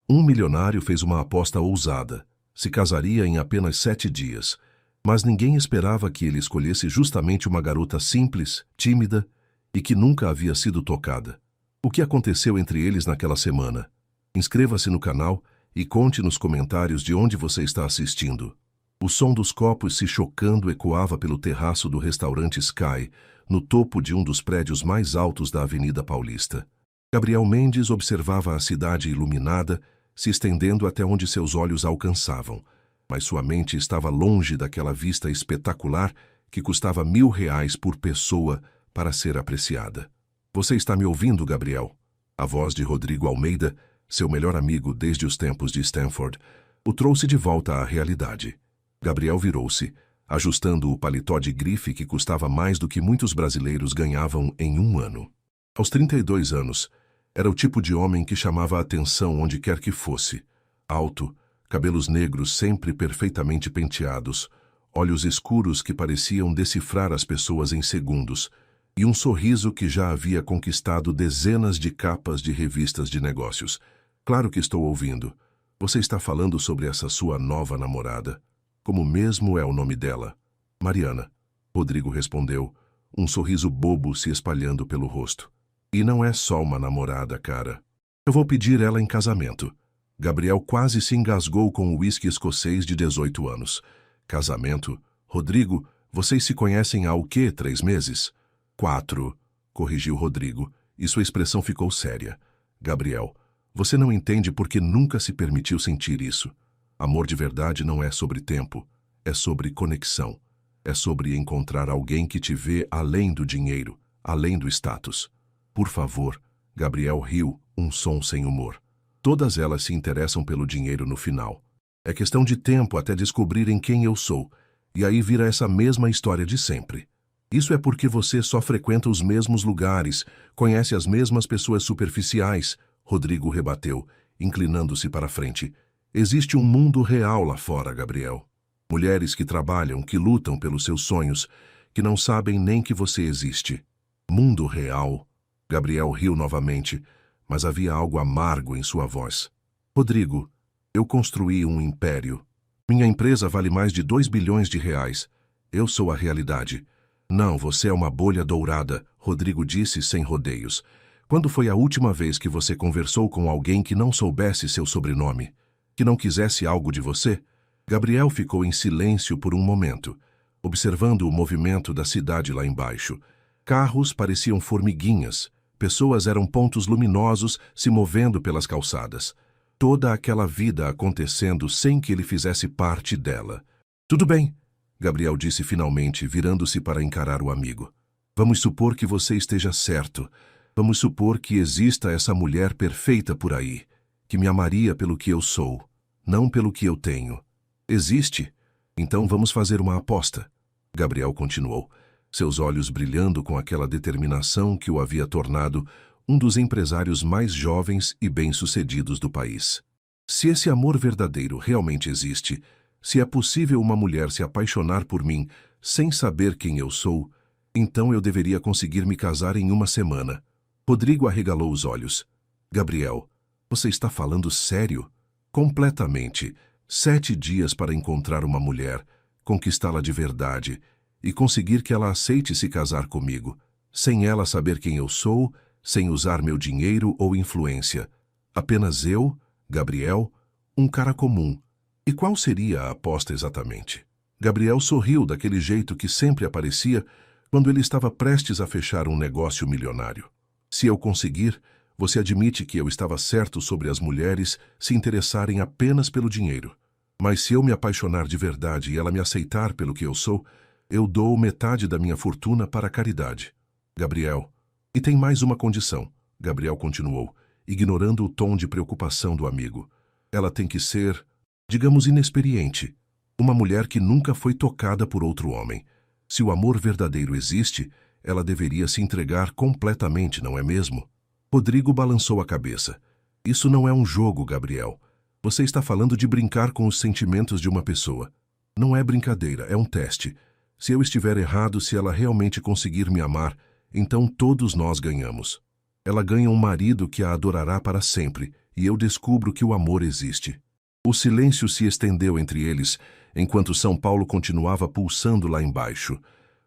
Um milionário fez uma aposta ousada. Se casaria em apenas 7 dias. Mas ninguém esperava que ele escolhesse justamente uma garota simples, tímida e que nunca havia sido tocada. O que aconteceu entre eles naquela semana? Inscreva-se no canal e conte nos comentários de onde você está assistindo. O som dos copos se chocando ecoava pelo terraço do restaurante Sky, no topo de um dos prédios mais altos da Avenida Paulista. Gabriel Mendes observava a cidade iluminada, se estendendo até onde seus olhos alcançavam, mas sua mente estava longe daquela vista espetacular que custava R$ 1.000 por pessoa para ser apreciada. Você está me ouvindo, Gabriel? A voz de Rodrigo Almeida, seu melhor amigo desde os tempos de Stanford, o trouxe de volta à realidade. Gabriel virou-se, ajustando o paletó de grife que custava mais do que muitos brasileiros ganhavam em um ano. Aos 32 anos, era o tipo de homem que chamava a atenção onde quer que fosse. Alto, cabelos negros sempre perfeitamente penteados, olhos escuros que pareciam decifrar as pessoas em segundos, e um sorriso que já havia conquistado dezenas de capas de revistas de negócios. Claro que estou ouvindo. Você está falando sobre essa sua nova namorada. Como mesmo é o nome dela? Mariana. Rodrigo respondeu, um sorriso bobo se espalhando pelo rosto. E não é só uma namorada, cara. Eu vou pedir ela em casamento. Gabriel quase se engasgou com o uísque escocês de 18 anos. Casamento? Rodrigo, vocês se conhecem há o quê, 3 meses? 4, corrigiu Rodrigo, e sua expressão ficou séria. Gabriel, você não entende porque nunca se permitiu sentir isso. Amor de verdade não é sobre tempo, é sobre conexão. É sobre encontrar alguém que te vê além do dinheiro, além do status. Por favor, Gabriel riu, um som sem humor. Todas elas se interessam pelo dinheiro no final. É questão de tempo até descobrirem quem eu sou, e aí vira essa mesma história de sempre. Isso é porque você só frequenta os mesmos lugares, conhece as mesmas pessoas superficiais, Rodrigo rebateu, inclinando-se para a frente. Existe um mundo real lá fora, Gabriel. Mulheres que trabalham, que lutam pelos seus sonhos, que não sabem nem que você existe. Mundo real. Gabriel riu novamente, mas havia algo amargo em sua voz. Rodrigo, eu construí um império. Minha empresa vale mais de 2 bilhões de reais. Eu sou a realidade. Não, você é uma bolha dourada, Rodrigo disse sem rodeios. Quando foi a última vez que você conversou com alguém que não soubesse seu sobrenome? Que não quisesse algo de você? Gabriel ficou em silêncio por um momento, observando o movimento da cidade lá embaixo. Carros pareciam formiguinhas, pessoas eram pontos luminosos se movendo pelas calçadas. Toda aquela vida acontecendo sem que ele fizesse parte dela. Tudo bem, Gabriel disse finalmente, virando-se para encarar o amigo. Vamos supor que você esteja certo. Vamos supor que exista essa mulher perfeita por aí, que me amaria pelo que eu sou, não pelo que eu tenho. Existe? Então vamos fazer uma aposta. Gabriel continuou, seus olhos brilhando com aquela determinação que o havia tornado um dos empresários mais jovens e bem-sucedidos do país. Se esse amor verdadeiro realmente existe, se é possível uma mulher se apaixonar por mim sem saber quem eu sou, então eu deveria conseguir me casar em uma semana. Rodrigo arregalou os olhos. Gabriel, você está falando sério? Completamente. 7 dias para encontrar uma mulher, conquistá-la de verdade e conseguir que ela aceite se casar comigo, sem ela saber quem eu sou, sem usar meu dinheiro ou influência. Apenas eu, Gabriel, um cara comum. E qual seria a aposta exatamente? Gabriel sorriu daquele jeito que sempre aparecia quando ele estava prestes a fechar um negócio milionário. Se eu conseguir, você admite que eu estava certo sobre as mulheres se interessarem apenas pelo dinheiro. Mas se eu me apaixonar de verdade e ela me aceitar pelo que eu sou, eu dou metade da minha fortuna para a caridade. Gabriel. E tem mais uma condição, Gabriel continuou, ignorando o tom de preocupação do amigo. Ela tem que ser, digamos, inexperiente. Uma mulher que nunca foi tocada por outro homem. Se o amor verdadeiro existe, ela deveria se entregar completamente, não é mesmo? Rodrigo balançou a cabeça. Isso não é um jogo, Gabriel. Você está falando de brincar com os sentimentos de uma pessoa. Não é brincadeira, é um teste. Se eu estiver errado, se ela realmente conseguir me amar, então todos nós ganhamos. Ela ganha um marido que a adorará para sempre e eu descubro que o amor existe. O silêncio se estendeu entre eles, enquanto São Paulo continuava pulsando lá embaixo.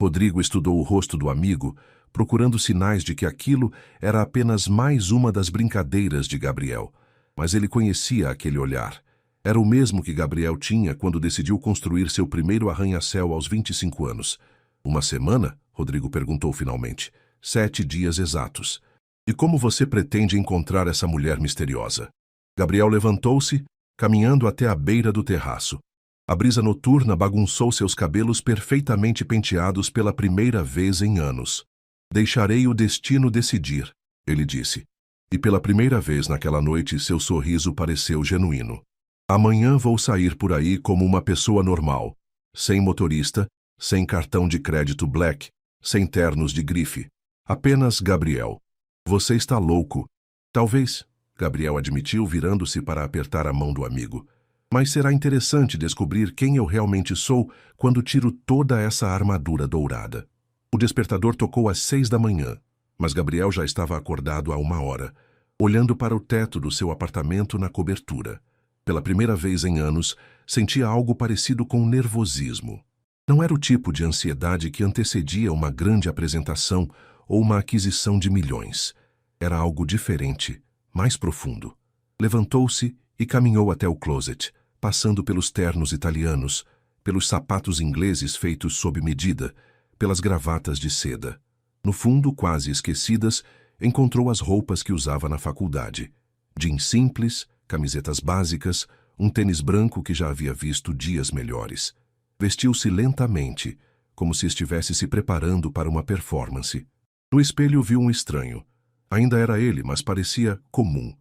Rodrigo estudou o rosto do amigo, procurando sinais de que aquilo era apenas mais uma das brincadeiras de Gabriel. Mas ele conhecia aquele olhar. Era o mesmo que Gabriel tinha quando decidiu construir seu primeiro arranha-céu aos 25 anos. Uma semana? Rodrigo perguntou finalmente. 7 dias exatos. E como você pretende encontrar essa mulher misteriosa? Gabriel levantou-se, caminhando até a beira do terraço. A brisa noturna bagunçou seus cabelos perfeitamente penteados pela primeira vez em anos. Deixarei o destino decidir, ele disse. E pela primeira vez naquela noite seu sorriso pareceu genuíno. Amanhã vou sair por aí como uma pessoa normal, sem motorista, sem cartão de crédito Black, sem ternos de grife. Apenas Gabriel. Você está louco. Talvez, Gabriel admitiu, virando-se para apertar a mão do amigo. Mas será interessante descobrir quem eu realmente sou quando tiro toda essa armadura dourada. O despertador tocou às 6 da manhã, mas Gabriel já estava acordado há 1 hora, olhando para o teto do seu apartamento na cobertura. Pela primeira vez em anos, sentia algo parecido com nervosismo. Não era o tipo de ansiedade que antecedia uma grande apresentação ou uma aquisição de milhões. Era algo diferente, mais profundo. Levantou-se e caminhou até o closet, passando pelos ternos italianos, pelos sapatos ingleses feitos sob medida, pelas gravatas de seda. No fundo, quase esquecidas, encontrou as roupas que usava na faculdade. Jeans simples, camisetas básicas, um tênis branco que já havia visto dias melhores. Vestiu-se lentamente, como se estivesse se preparando para uma performance. No espelho viu um estranho. Ainda era ele, mas parecia comum,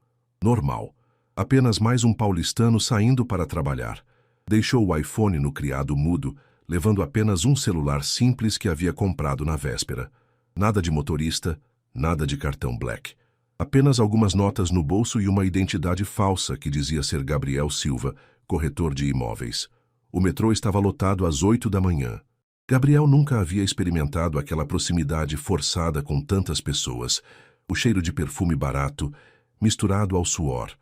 normal. Apenas mais um paulistano saindo para trabalhar. Deixou o iPhone no criado mudo, levando apenas um celular simples que havia comprado na véspera. Nada de motorista, nada de cartão Black. Apenas algumas notas no bolso e uma identidade falsa que dizia ser Gabriel Silva, corretor de imóveis. O metrô estava lotado às 8 da manhã. Gabriel nunca havia experimentado aquela proximidade forçada com tantas pessoas. O cheiro de perfume barato, misturado ao suor.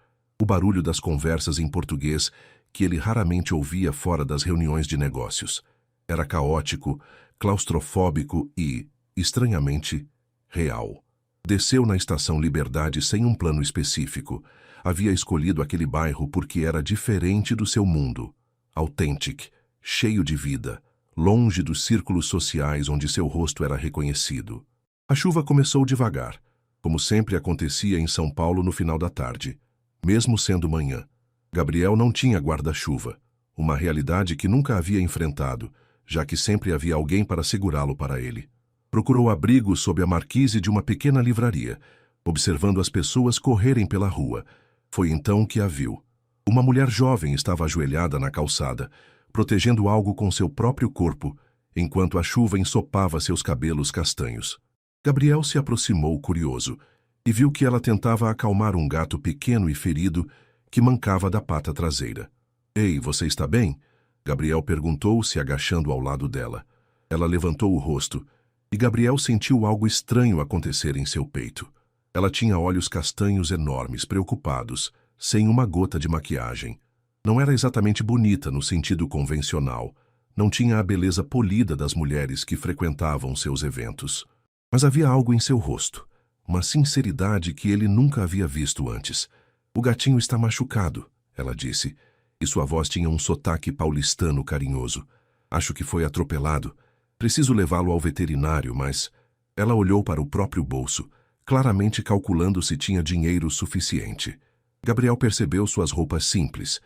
O barulho das conversas em português que ele raramente ouvia fora das reuniões de negócios. Era caótico, claustrofóbico e, estranhamente, real. Desceu na Estação Liberdade sem um plano específico. Havia escolhido aquele bairro porque era diferente do seu mundo. Autêntico, cheio de vida, longe dos círculos sociais onde seu rosto era reconhecido. A chuva começou devagar, como sempre acontecia em São Paulo no final da tarde. Mesmo sendo manhã, Gabriel não tinha guarda-chuva, uma realidade que nunca havia enfrentado, já que sempre havia alguém para segurá-lo para ele. Procurou abrigo sob a marquise de uma pequena livraria, observando as pessoas correrem pela rua. Foi então que a viu. Uma mulher jovem estava ajoelhada na calçada, protegendo algo com seu próprio corpo, enquanto a chuva ensopava seus cabelos castanhos. Gabriel se aproximou curioso e viu que ela tentava acalmar um gato pequeno e ferido que mancava da pata traseira. Ei, você está bem? Gabriel perguntou, se agachando ao lado dela. Ela levantou o rosto e Gabriel sentiu algo estranho acontecer em seu peito. Ela tinha olhos castanhos enormes, preocupados, sem uma gota de maquiagem. Não era exatamente bonita no sentido convencional. Não tinha a beleza polida das mulheres que frequentavam seus eventos. Mas havia algo em seu rosto, uma sinceridade que ele nunca havia visto antes. O gatinho está machucado, ela disse, e sua voz tinha um sotaque paulistano carinhoso. Acho que foi atropelado. Preciso levá-lo ao veterinário, mas... Ela olhou para o próprio bolso, claramente calculando se tinha dinheiro suficiente. Gabriel percebeu suas roupas simples,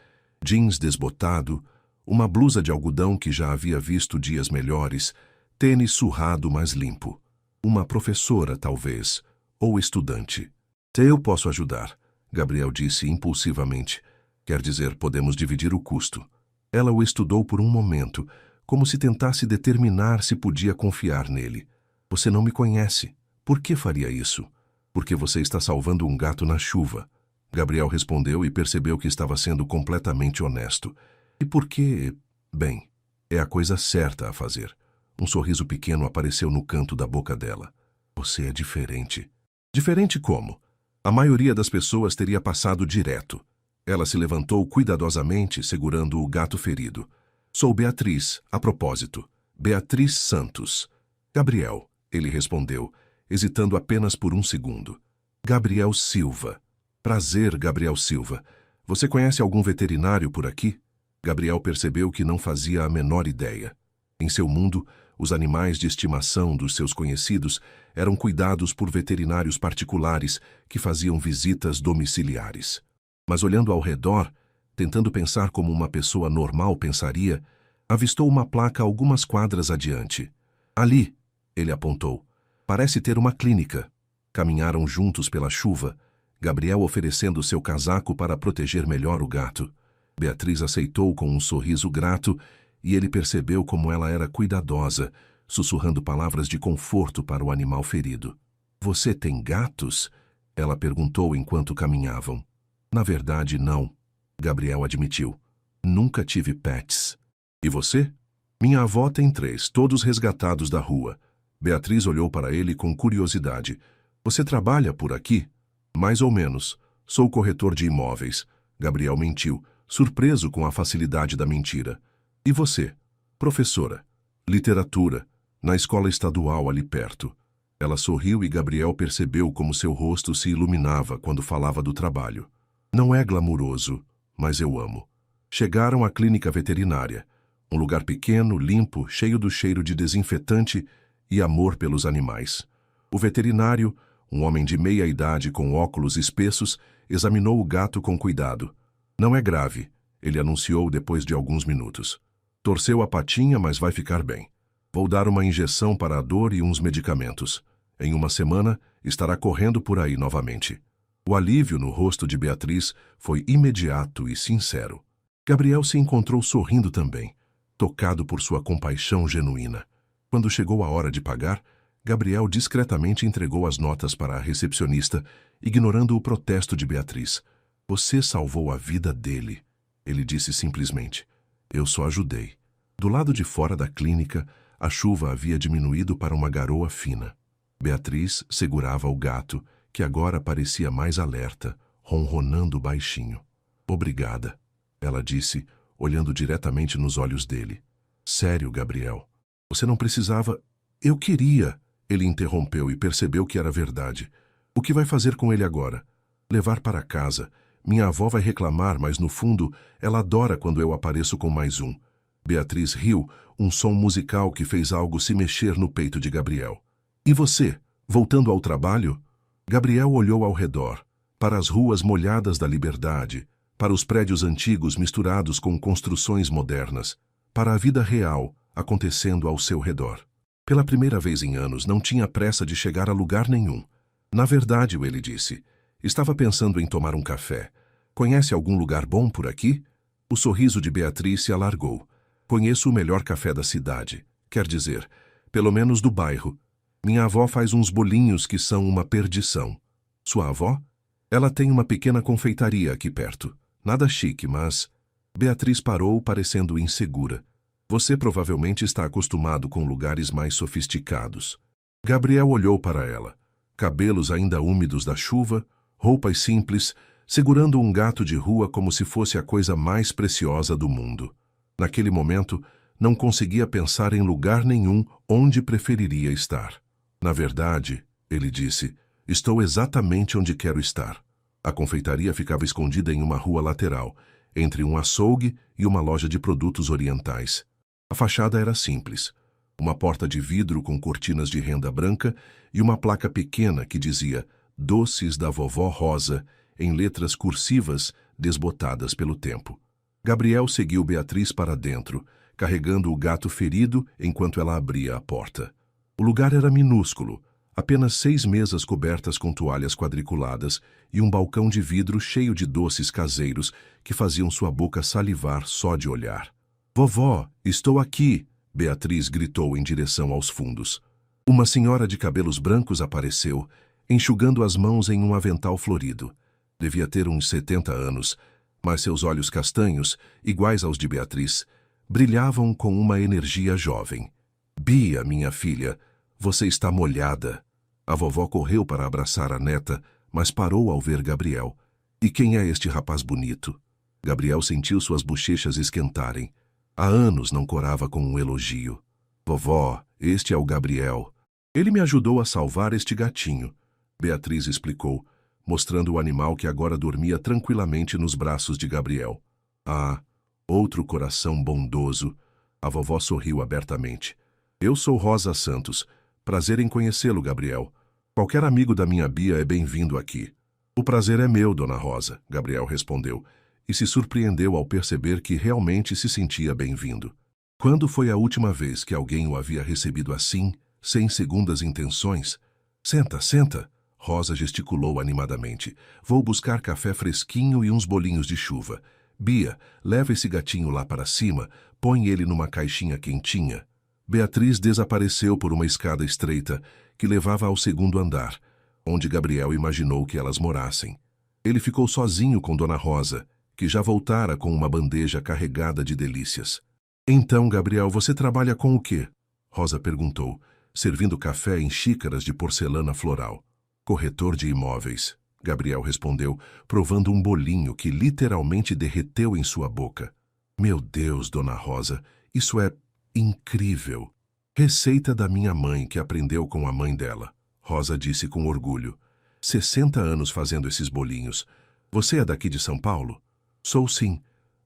jeans desbotado, uma blusa de algodão que já havia visto dias melhores, tênis surrado mas limpo. Uma professora, talvez, ou estudante. Eu posso ajudar, Gabriel disse impulsivamente. Quer dizer, podemos dividir o custo. Ela o estudou por um momento, como se tentasse determinar se podia confiar nele. Você não me conhece. Por que faria isso? Porque você está salvando um gato na chuva. Gabriel respondeu e percebeu que estava sendo completamente honesto. E por que... Bem, é a coisa certa a fazer. Um sorriso pequeno apareceu no canto da boca dela. Você é diferente. Diferente como? A maioria das pessoas teria passado direto. Ela se levantou cuidadosamente, segurando o gato ferido. Sou Beatriz, a propósito. Beatriz Santos. Gabriel, ele respondeu, hesitando apenas por um segundo. Gabriel Silva. Prazer, Gabriel Silva. Você conhece algum veterinário por aqui? Gabriel percebeu que não fazia a menor ideia. Em seu mundo, os animais de estimação dos seus conhecidos eram cuidados por veterinários particulares que faziam visitas domiciliares. Mas olhando ao redor, tentando pensar como uma pessoa normal pensaria, avistou uma placa algumas quadras adiante. Ali, ele apontou, parece ter uma clínica. Caminharam juntos pela chuva, Gabriel oferecendo seu casaco para proteger melhor o gato. Beatriz aceitou com um sorriso grato e ele percebeu como ela era cuidadosa, sussurrando palavras de conforto para o animal ferido. Você tem gatos? Ela perguntou enquanto caminhavam. Na verdade, não, Gabriel admitiu. Nunca tive pets. E você? Minha avó tem 3, todos resgatados da rua. Beatriz olhou para ele com curiosidade. Você trabalha por aqui? Mais ou menos. Sou corretor de imóveis. Gabriel mentiu, surpreso com a facilidade da mentira. E você? Professora. Literatura. Na escola estadual ali perto. Ela sorriu e Gabriel percebeu como seu rosto se iluminava quando falava do trabalho. Não é glamuroso, mas eu amo. Chegaram à clínica veterinária. Um lugar pequeno, limpo, cheio do cheiro de desinfetante e amor pelos animais. O veterinário, um homem de meia idade com óculos espessos, examinou o gato com cuidado. Não é grave, ele anunciou depois de alguns minutos. Torceu a patinha, mas vai ficar bem. Vou dar uma injeção para a dor e uns medicamentos. Em uma semana, estará correndo por aí novamente. O alívio no rosto de Beatriz foi imediato e sincero. Gabriel se encontrou sorrindo também, tocado por sua compaixão genuína. Quando chegou a hora de pagar, Gabriel discretamente entregou as notas para a recepcionista, ignorando o protesto de Beatriz. Você salvou a vida dele, ele disse simplesmente. Eu só ajudei. Do lado de fora da clínica, a chuva havia diminuído para uma garoa fina. Beatriz segurava o gato, que agora parecia mais alerta, ronronando baixinho. Obrigada, ela disse, olhando diretamente nos olhos dele. Sério, Gabriel. Você não precisava... Eu queria... Ele interrompeu e percebeu que era verdade. O que vai fazer com ele agora? Levar para casa. Minha avó vai reclamar, mas no fundo, ela adora quando eu apareço com mais um. Beatriz riu, um som musical que fez algo se mexer no peito de Gabriel. E você, voltando ao trabalho? Gabriel olhou ao redor, para as ruas molhadas da Liberdade, para os prédios antigos misturados com construções modernas, para a vida real acontecendo ao seu redor. Pela primeira vez em anos, não tinha pressa de chegar a lugar nenhum. Na verdade, ele disse, estava pensando em tomar um café. Conhece algum lugar bom por aqui? O sorriso de Beatriz se alargou. Conheço o melhor café da cidade. Quer dizer, pelo menos do bairro. Minha avó faz uns bolinhos que são uma perdição. Sua avó? Ela tem uma pequena confeitaria aqui perto. Nada chique, mas... Beatriz parou, parecendo insegura. Você provavelmente está acostumado com lugares mais sofisticados. Gabriel olhou para ela. Cabelos ainda úmidos da chuva, roupas simples, segurando um gato de rua como se fosse a coisa mais preciosa do mundo. Naquele momento, não conseguia pensar em lugar nenhum onde preferiria estar. Na verdade, ele disse, estou exatamente onde quero estar. A confeitaria ficava escondida em uma rua lateral, entre um açougue e uma loja de produtos orientais. A fachada era simples, uma porta de vidro com cortinas de renda branca e uma placa pequena que dizia Doces da Vovó Rosa, em letras cursivas desbotadas pelo tempo. Gabriel seguiu Beatriz para dentro, carregando o gato ferido enquanto ela abria a porta. O lugar era minúsculo, apenas 6 mesas cobertas com toalhas quadriculadas e um balcão de vidro cheio de doces caseiros que faziam sua boca salivar só de olhar. Vovó, estou aqui! Beatriz gritou em direção aos fundos. Uma senhora de cabelos brancos apareceu, enxugando as mãos em um avental florido. Devia ter uns 70 anos, mas seus olhos castanhos, iguais aos de Beatriz, brilhavam com uma energia jovem. Bia, minha filha, você está molhada. A vovó correu para abraçar a neta, mas parou ao ver Gabriel. E quem é este rapaz bonito? Gabriel sentiu suas bochechas esquentarem. Há anos não corava com um elogio. Vovó, este é o Gabriel. Ele me ajudou a salvar este gatinho, Beatriz explicou, mostrando o animal que agora dormia tranquilamente nos braços de Gabriel. Ah, outro coração bondoso. A vovó sorriu abertamente. Eu sou Rosa Santos. Prazer em conhecê-lo, Gabriel. Qualquer amigo da minha Bia é bem-vindo aqui. O prazer é meu, Dona Rosa, Gabriel respondeu, e se surpreendeu ao perceber que realmente se sentia bem-vindo. Quando foi a última vez que alguém o havia recebido assim, sem segundas intenções? Senta, senta, Rosa gesticulou animadamente. Vou buscar café fresquinho e uns bolinhos de chuva. Bia, leva esse gatinho lá para cima, põe ele numa caixinha quentinha. Beatriz desapareceu por uma escada estreita que levava ao segundo andar, onde Gabriel imaginou que elas morassem. Ele ficou sozinho com Dona Rosa, que já voltara com uma bandeja carregada de delícias. Então, Gabriel, você trabalha com o quê? Rosa perguntou, servindo café em xícaras de porcelana floral. Corretor de imóveis, Gabriel respondeu, provando um bolinho que literalmente derreteu em sua boca. Meu Deus, Dona Rosa, isso é incrível. Receita da minha mãe que aprendeu com a mãe dela, Rosa disse com orgulho. 60 anos fazendo esses bolinhos. Você é daqui de São Paulo? Sou sim.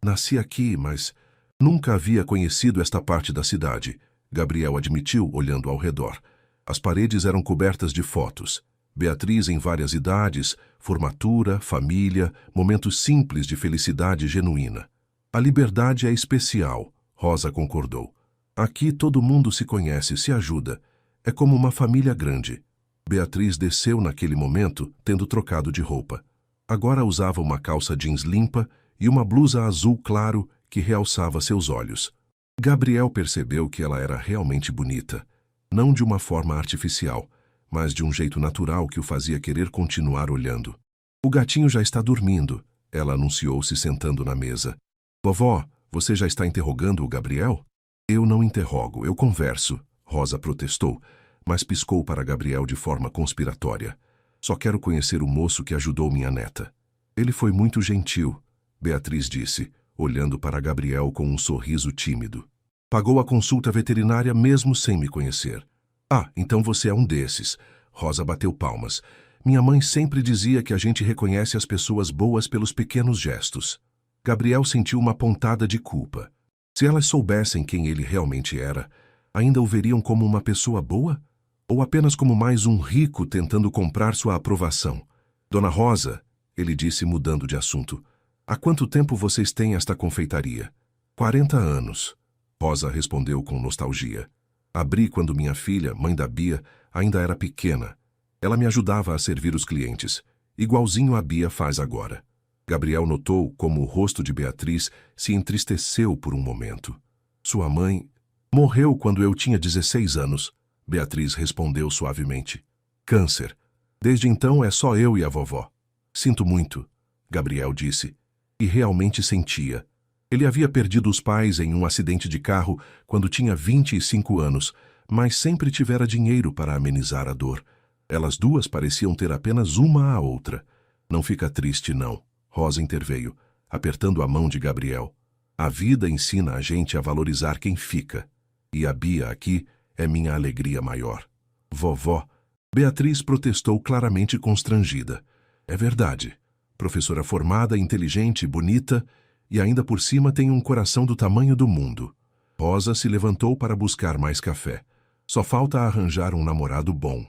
Nasci aqui, mas nunca havia conhecido esta parte da cidade, Gabriel admitiu, olhando ao redor. As paredes eram cobertas de fotos. Beatriz em várias idades, formatura, família, momentos simples de felicidade genuína. A liberdade é especial, Rosa concordou. Aqui todo mundo se conhece, se ajuda. É como uma família grande. Beatriz desceu naquele momento, tendo trocado de roupa. Agora usava uma calça jeans limpa e uma blusa azul claro que realçava seus olhos. Gabriel percebeu que ela era realmente bonita, não de uma forma artificial, mas de um jeito natural que o fazia querer continuar olhando. O gatinho já está dormindo, ela anunciou se sentando na mesa. Vovó, você já está interrogando o Gabriel? Eu não interrogo, eu converso, Rosa protestou, mas piscou para Gabriel de forma conspiratória. Só quero conhecer o moço que ajudou minha neta. Ele foi muito gentil, Beatriz disse, olhando para Gabriel com um sorriso tímido. Pagou a consulta veterinária mesmo sem me conhecer. Ah, então você é um desses. Rosa bateu palmas. Minha mãe sempre dizia que a gente reconhece as pessoas boas pelos pequenos gestos. Gabriel sentiu uma pontada de culpa. Se elas soubessem quem ele realmente era, ainda o veriam como uma pessoa boa? Ou apenas como mais um rico tentando comprar sua aprovação? Dona Rosa, ele disse mudando de assunto, há quanto tempo vocês têm esta confeitaria? 40 anos. Rosa respondeu com nostalgia. Abri quando minha filha, mãe da Bia, ainda era pequena. Ela me ajudava a servir os clientes, igualzinho a Bia faz agora. Gabriel notou como o rosto de Beatriz se entristeceu por um momento. Sua mãe morreu quando eu tinha 16 anos, Beatriz respondeu suavemente. Câncer. Desde então é só eu e a vovó. Sinto muito, Gabriel disse, e realmente sentia. Ele havia perdido os pais em um acidente de carro quando tinha 25 anos, mas sempre tivera dinheiro para amenizar a dor. Elas duas pareciam ter apenas uma à outra. Não fica triste, não. Rosa interveio, apertando a mão de Gabriel. A vida ensina a gente a valorizar quem fica. E a Bia aqui é minha alegria maior. Vovó, Beatriz protestou claramente constrangida. É verdade. Professora formada, inteligente, bonita e ainda por cima tem um coração do tamanho do mundo. Rosa se levantou para buscar mais café. Só falta arranjar um namorado bom.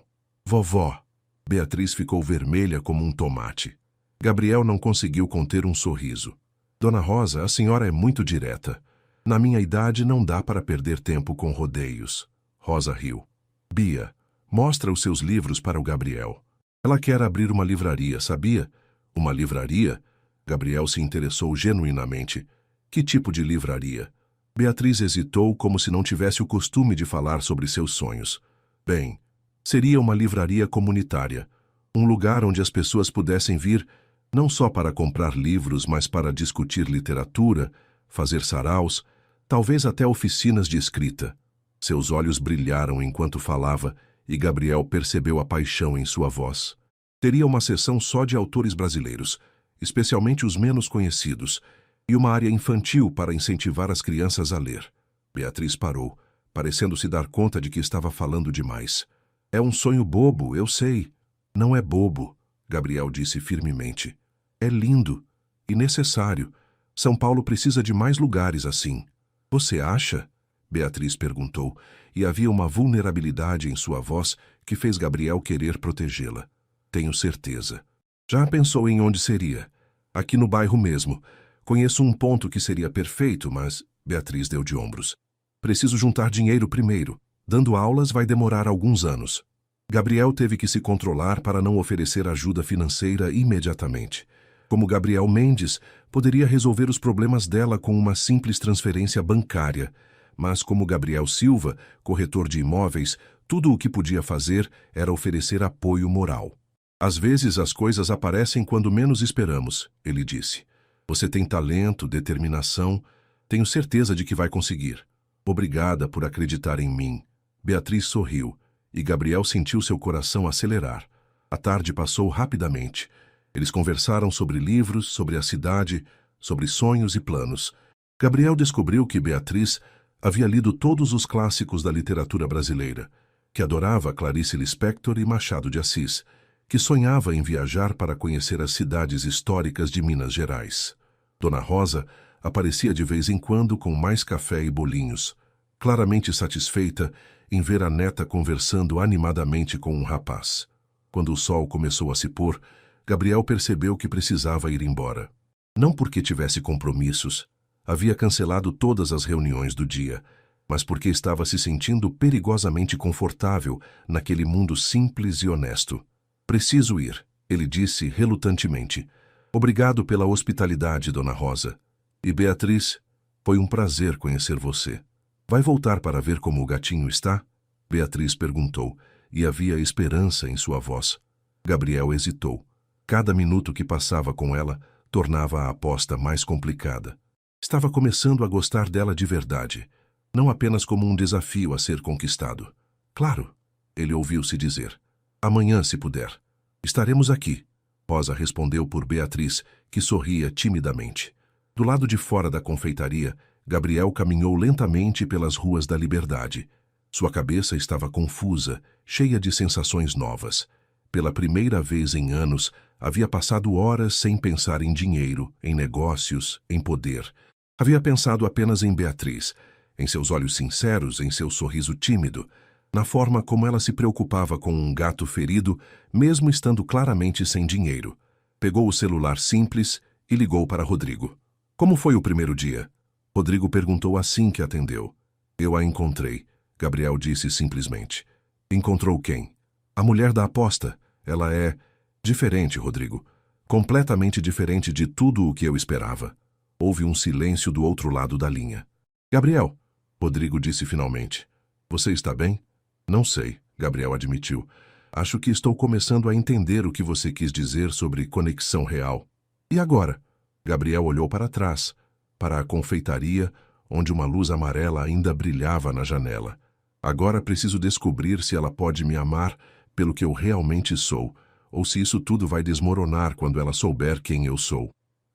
Vovó. Beatriz ficou vermelha como um tomate. Gabriel não conseguiu conter um sorriso. Dona Rosa, a senhora é muito direta. Na minha idade não dá para perder tempo com rodeios. Rosa riu. Bia, mostra os seus livros para o Gabriel. Ela quer abrir uma livraria, sabia? Uma livraria? Gabriel se interessou genuinamente. Que tipo de livraria? Beatriz hesitou como se não tivesse o costume de falar sobre seus sonhos. Bem, seria uma livraria comunitária. Um lugar onde as pessoas pudessem vir não só para comprar livros, mas para discutir literatura, fazer saraus, talvez até oficinas de escrita. Seus olhos brilharam enquanto falava e Gabriel percebeu a paixão em sua voz. Teria uma seção só de autores brasileiros, especialmente os menos conhecidos, e uma área infantil para incentivar as crianças a ler. Beatriz parou, parecendo se dar conta de que estava falando demais. É um sonho bobo, eu sei. Não é bobo, Gabriel disse firmemente. É lindo e necessário. São Paulo precisa de mais lugares assim. Você acha? Beatriz perguntou, e havia uma vulnerabilidade em sua voz que fez Gabriel querer protegê-la. Tenho certeza. Já pensou em onde seria? Aqui no bairro mesmo. Conheço um ponto que seria perfeito, mas... Beatriz deu de ombros. Preciso juntar dinheiro primeiro. Dando aulas vai demorar alguns anos. Gabriel teve que se controlar para não oferecer ajuda financeira imediatamente. Como Gabriel Mendes, poderia resolver os problemas dela com uma simples transferência bancária. Mas como Gabriel Silva, corretor de imóveis, tudo o que podia fazer era oferecer apoio moral. Às vezes as coisas aparecem quando menos esperamos, ele disse. Você tem talento, determinação. Tenho certeza de que vai conseguir. Obrigada por acreditar em mim. Beatriz sorriu, e Gabriel sentiu seu coração acelerar. A tarde passou rapidamente. Eles conversaram sobre livros, sobre a cidade, sobre sonhos e planos. Gabriel descobriu que Beatriz havia lido todos os clássicos da literatura brasileira, que adorava Clarice Lispector e Machado de Assis, que sonhava em viajar para conhecer as cidades históricas de Minas Gerais. Dona Rosa aparecia de vez em quando com mais café e bolinhos, claramente satisfeita em ver a neta conversando animadamente com um rapaz. Quando o sol começou a se pôr, Gabriel percebeu que precisava ir embora. Não porque tivesse compromissos, havia cancelado todas as reuniões do dia, mas porque estava se sentindo perigosamente confortável naquele mundo simples e honesto. Preciso ir, ele disse relutantemente. Obrigado pela hospitalidade, Dona Rosa. E Beatriz, foi um prazer conhecer você. Vai voltar para ver como o gatinho está? Beatriz perguntou, e havia esperança em sua voz. Gabriel hesitou. Cada minuto que passava com ela tornava a aposta mais complicada. Estava começando a gostar dela de verdade, não apenas como um desafio a ser conquistado. Claro, ele ouviu-se dizer. Amanhã, se puder. Estaremos aqui. Rosa respondeu por Beatriz, que sorria timidamente. Do lado de fora da confeitaria, Gabriel caminhou lentamente pelas ruas da Liberdade. Sua cabeça estava confusa, cheia de sensações novas. Pela primeira vez em anos, havia passado horas sem pensar em dinheiro, em negócios, em poder. Havia pensado apenas em Beatriz, em seus olhos sinceros, em seu sorriso tímido, na forma como ela se preocupava com um gato ferido, mesmo estando claramente sem dinheiro. Pegou o celular simples e ligou para Rodrigo. Como foi o primeiro dia? Rodrigo perguntou assim que atendeu. Eu a encontrei, Gabriel disse simplesmente. Encontrou quem? A mulher da aposta. Ela é... diferente, Rodrigo. Completamente diferente de tudo o que eu esperava. Houve um silêncio do outro lado da linha. Gabriel, Rodrigo disse finalmente. Você está bem? Não sei, Gabriel admitiu. Acho que estou começando a entender o que você quis dizer sobre conexão real. E agora? Gabriel olhou para trás, para a confeitaria, onde uma luz amarela ainda brilhava na janela. Agora preciso descobrir se ela pode me amar pelo que eu realmente sou, ou se isso tudo vai desmoronar quando ela souber quem eu sou.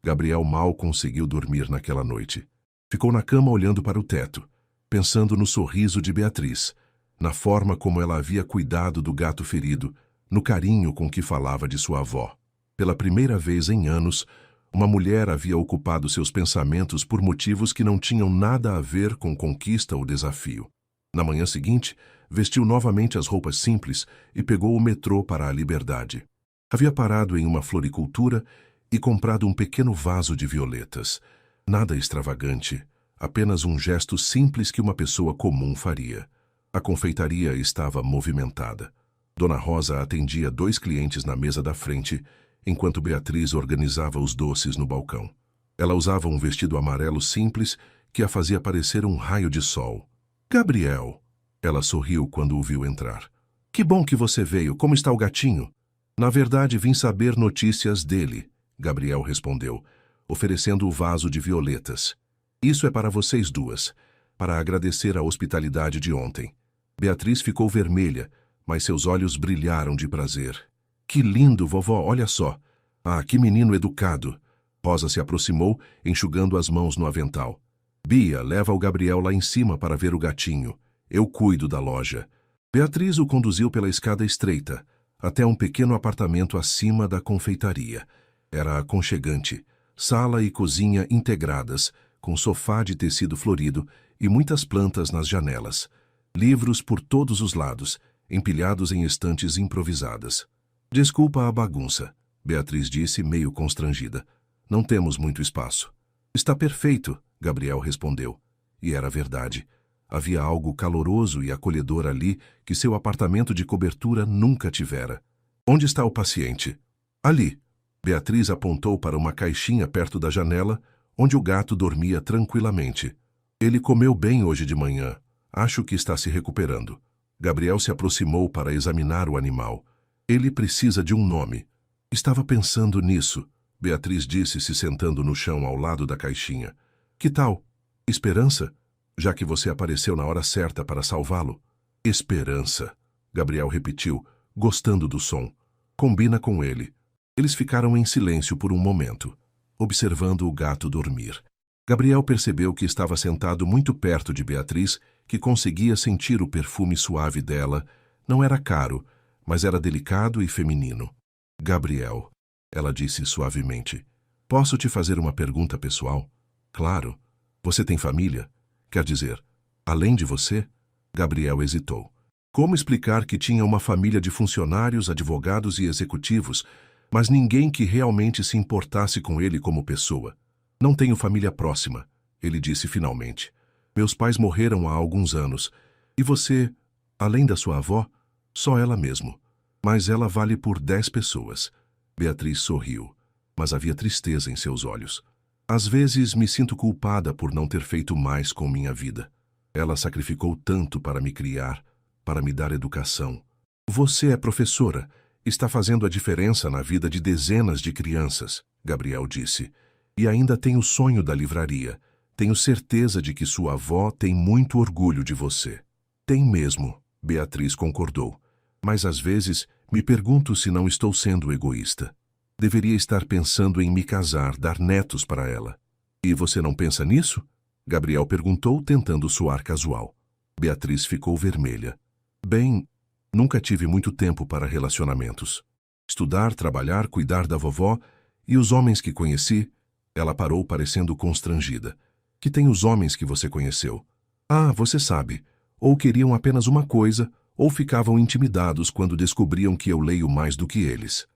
Gabriel mal conseguiu dormir naquela noite. Ficou na cama olhando para o teto, pensando no sorriso de Beatriz, na forma como ela havia cuidado do gato ferido, no carinho com que falava de sua avó. Pela primeira vez em anos, uma mulher havia ocupado seus pensamentos por motivos que não tinham nada a ver com conquista ou desafio. Na manhã seguinte, vestiu novamente as roupas simples e pegou o metrô para a Liberdade. Havia parado em uma floricultura e comprado um pequeno vaso de violetas. Nada extravagante, apenas um gesto simples que uma pessoa comum faria. A confeitaria estava movimentada. Dona Rosa atendia 2 clientes na mesa da frente, enquanto Beatriz organizava os doces no balcão. Ela usava um vestido amarelo simples que a fazia parecer um raio de sol. Gabriel! Ela sorriu quando o viu entrar. Que bom que você veio. Como está o gatinho? Na verdade, vim saber notícias dele, Gabriel respondeu, oferecendo o vaso de violetas. Isso é para vocês duas, para agradecer a hospitalidade de ontem. Beatriz ficou vermelha, mas seus olhos brilharam de prazer. Que lindo, vovó, olha só. Ah, que menino educado. Rosa se aproximou, enxugando as mãos no avental. Bia, leva o Gabriel lá em cima para ver o gatinho. Eu cuido da loja. Beatriz o conduziu pela escada estreita, até um pequeno apartamento acima da confeitaria. Era aconchegante, sala e cozinha integradas, com sofá de tecido florido e muitas plantas nas janelas. Livros por todos os lados, empilhados em estantes improvisadas. Desculpa a bagunça, Beatriz disse, meio constrangida. Não temos muito espaço. Está perfeito, Gabriel respondeu. E era verdade. Havia algo caloroso e acolhedor ali que seu apartamento de cobertura nunca tivera. Onde está o paciente? Ali. Beatriz apontou para uma caixinha perto da janela, onde o gato dormia tranquilamente. Ele comeu bem hoje de manhã. Acho que está se recuperando. Gabriel se aproximou para examinar o animal. Ele precisa de um nome. Estava pensando nisso, Beatriz disse, se sentando no chão ao lado da caixinha. Que tal? Esperança? Já que você apareceu na hora certa para salvá-lo. Esperança, Gabriel repetiu, gostando do som. Combina com ele. Eles ficaram em silêncio por um momento, observando o gato dormir. Gabriel percebeu que estava sentado muito perto de Beatriz, que conseguia sentir o perfume suave dela. Não era caro, mas era delicado e feminino. Gabriel, ela disse suavemente, posso te fazer uma pergunta pessoal? Claro. Você tem família? Quer dizer, além de você? Gabriel hesitou. Como explicar que tinha uma família de funcionários, advogados e executivos, mas ninguém que realmente se importasse com ele como pessoa? Não tenho família próxima, ele disse finalmente. Meus pais morreram há alguns anos. E você, além da sua avó, só ela mesmo. Mas ela vale por 10 pessoas. Beatriz sorriu, mas havia tristeza em seus olhos. Às vezes me sinto culpada por não ter feito mais com minha vida. Ela sacrificou tanto para me criar, para me dar educação. Você é professora. Está fazendo a diferença na vida de dezenas de crianças, Gabriel disse. E ainda tem o sonho da livraria. Tenho certeza de que sua avó tem muito orgulho de você. Tem mesmo, Beatriz concordou. Mas às vezes me pergunto se não estou sendo egoísta. Deveria estar pensando em me casar, dar netos para ela. E você não pensa nisso? Gabriel perguntou, tentando soar casual. Beatriz ficou vermelha. Bem, nunca tive muito tempo para relacionamentos. Estudar, trabalhar, cuidar da vovó e os homens que conheci. Ela parou parecendo constrangida. Que tem os homens que você conheceu? Ah, você sabe. Ou queriam apenas uma coisa, ou ficavam intimidados quando descobriam que eu leio mais do que eles.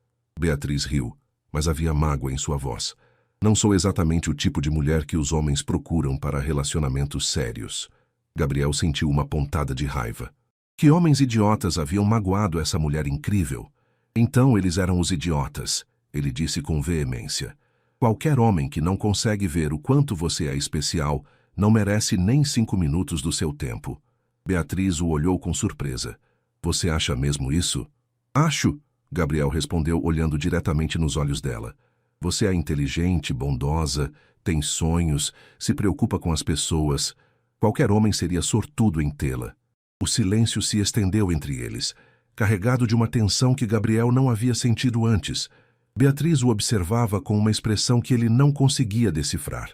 Beatriz riu, mas havia mágoa em sua voz. Não sou exatamente o tipo de mulher que os homens procuram para relacionamentos sérios. Gabriel sentiu uma pontada de raiva. Que homens idiotas haviam magoado essa mulher incrível? Então eles eram os idiotas, ele disse com veemência. Qualquer homem que não consegue ver o quanto você é especial não merece nem 5 minutos do seu tempo. Beatriz o olhou com surpresa. Você acha mesmo isso? Acho, Gabriel respondeu olhando diretamente nos olhos dela. Você é inteligente, bondosa, tem sonhos, se preocupa com as pessoas. Qualquer homem seria sortudo em tê-la. O silêncio se estendeu entre eles, carregado de uma tensão que Gabriel não havia sentido antes. Beatriz o observava com uma expressão que ele não conseguia decifrar.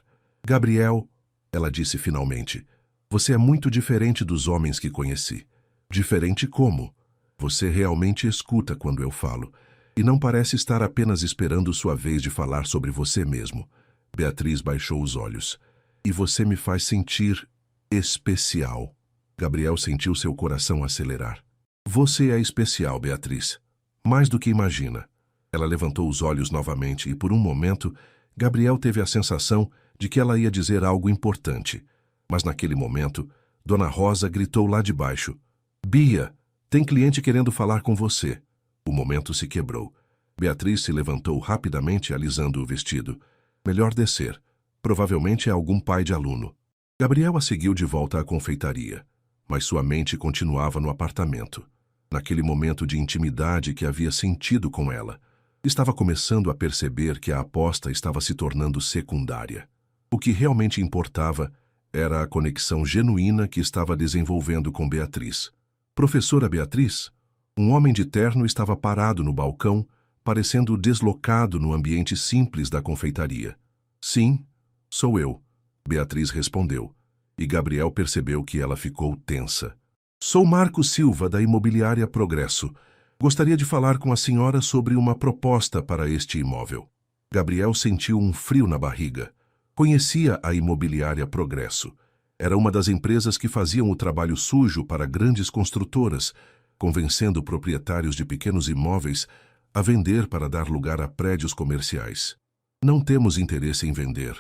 Gabriel, ela disse finalmente, você é muito diferente dos homens que conheci. Diferente como? Você realmente escuta quando eu falo, e não parece estar apenas esperando sua vez de falar sobre você mesmo. Beatriz baixou os olhos. E você me faz sentir especial. Gabriel sentiu seu coração acelerar. Você é especial, Beatriz. Mais do que imagina. Ela levantou os olhos novamente e, por um momento, Gabriel teve a sensação de que ela ia dizer algo importante. Mas naquele momento, Dona Rosa gritou lá de baixo. Bia, tem cliente querendo falar com você. O momento se quebrou. Beatriz se levantou rapidamente, alisando o vestido. Melhor descer. Provavelmente é algum pai de aluno. Gabriel a seguiu de volta à confeitaria, mas sua mente continuava no apartamento. Naquele momento de intimidade que havia sentido com ela, estava começando a perceber que a aposta estava se tornando secundária. O que realmente importava era a conexão genuína que estava desenvolvendo com Beatriz. Professora Beatriz? Um homem de terno estava parado no balcão, parecendo deslocado no ambiente simples da confeitaria. Sim, sou eu, Beatriz respondeu, e Gabriel percebeu que ela ficou tensa. Sou Marcos Silva, da Imobiliária Progresso. Gostaria de falar com a senhora sobre uma proposta para este imóvel. Gabriel sentiu um frio na barriga. Conhecia a Imobiliária Progresso. Era uma das empresas que faziam o trabalho sujo para grandes construtoras, convencendo proprietários de pequenos imóveis a vender para dar lugar a prédios comerciais. Não temos interesse em vender,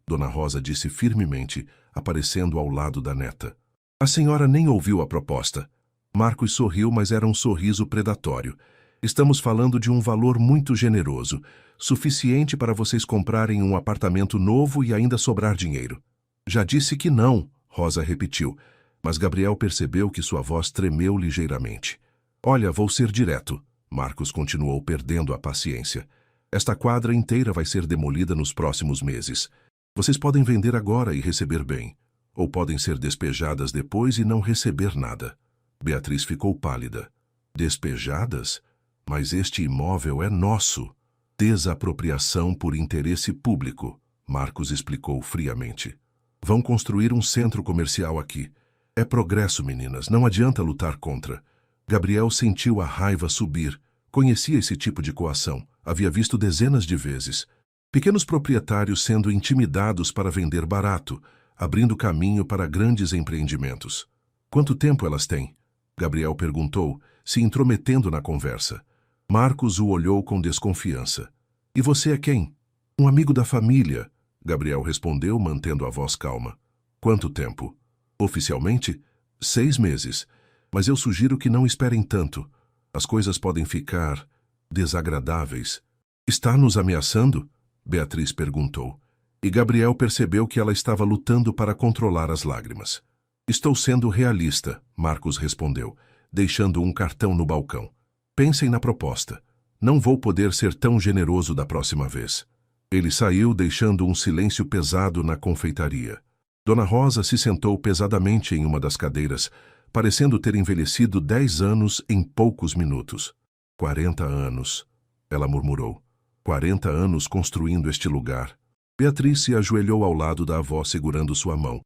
Dona Rosa disse firmemente, aparecendo ao lado da neta. A senhora nem ouviu a proposta. Marcos sorriu, mas era um sorriso predatório. Estamos falando de um valor muito generoso, suficiente para vocês comprarem um apartamento novo e ainda sobrar dinheiro. Já disse que não, Rosa repetiu, mas Gabriel percebeu que sua voz tremeu ligeiramente. Olha, vou ser direto, Marcos continuou perdendo a paciência. Esta quadra inteira vai ser demolida nos próximos meses. Vocês podem vender agora e receber bem, ou podem ser despejadas depois e não receber nada. Beatriz ficou pálida. Despejadas? Mas este imóvel é nosso. Desapropriação por interesse público, Marcos explicou friamente. Vão construir um centro comercial aqui. É progresso, meninas, não adianta lutar contra. Gabriel sentiu a raiva subir. Conhecia esse tipo de coação, havia visto dezenas de vezes. Pequenos proprietários sendo intimidados para vender barato, abrindo caminho para grandes empreendimentos. Quanto tempo elas têm? Gabriel perguntou, se intrometendo na conversa. Marcos o olhou com desconfiança. E você é quem? Um amigo da família, Gabriel respondeu, mantendo a voz calma. Quanto tempo? Oficialmente, 6 meses. Mas eu sugiro que não esperem tanto. As coisas podem ficar desagradáveis. Está nos ameaçando? Beatriz perguntou. E Gabriel percebeu que ela estava lutando para controlar as lágrimas. Estou sendo realista, Marcos respondeu, deixando um cartão no balcão. Pensem na proposta. Não vou poder ser tão generoso da próxima vez. Ele saiu, deixando um silêncio pesado na confeitaria. Dona Rosa se sentou pesadamente em uma das cadeiras, parecendo ter envelhecido 10 anos em poucos minutos. 40 anos, ela murmurou. 40 anos construindo este lugar. Beatriz se ajoelhou ao lado da avó, segurando sua mão.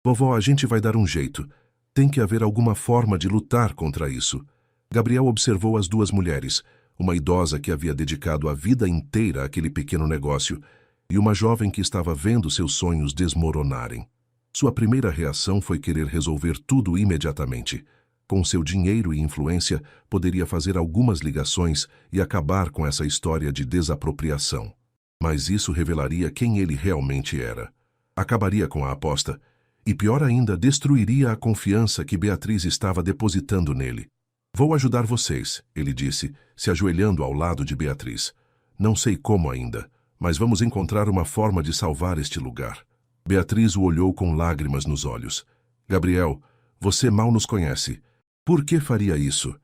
Vovó, a gente vai dar um jeito. Tem que haver alguma forma de lutar contra isso. Gabriel observou as duas mulheres, uma idosa que havia dedicado a vida inteira àquele pequeno negócio e uma jovem que estava vendo seus sonhos desmoronarem. Sua primeira reação foi querer resolver tudo imediatamente. Com seu dinheiro e influência, poderia fazer algumas ligações e acabar com essa história de desapropriação. Mas isso revelaria quem ele realmente era. Acabaria com a aposta e, pior ainda, destruiria a confiança que Beatriz estava depositando nele. Vou ajudar vocês, ele disse, se ajoelhando ao lado de Beatriz. Não sei como ainda, mas vamos encontrar uma forma de salvar este lugar. Beatriz o olhou com lágrimas nos olhos. Gabriel, você mal nos conhece. Por que faria isso?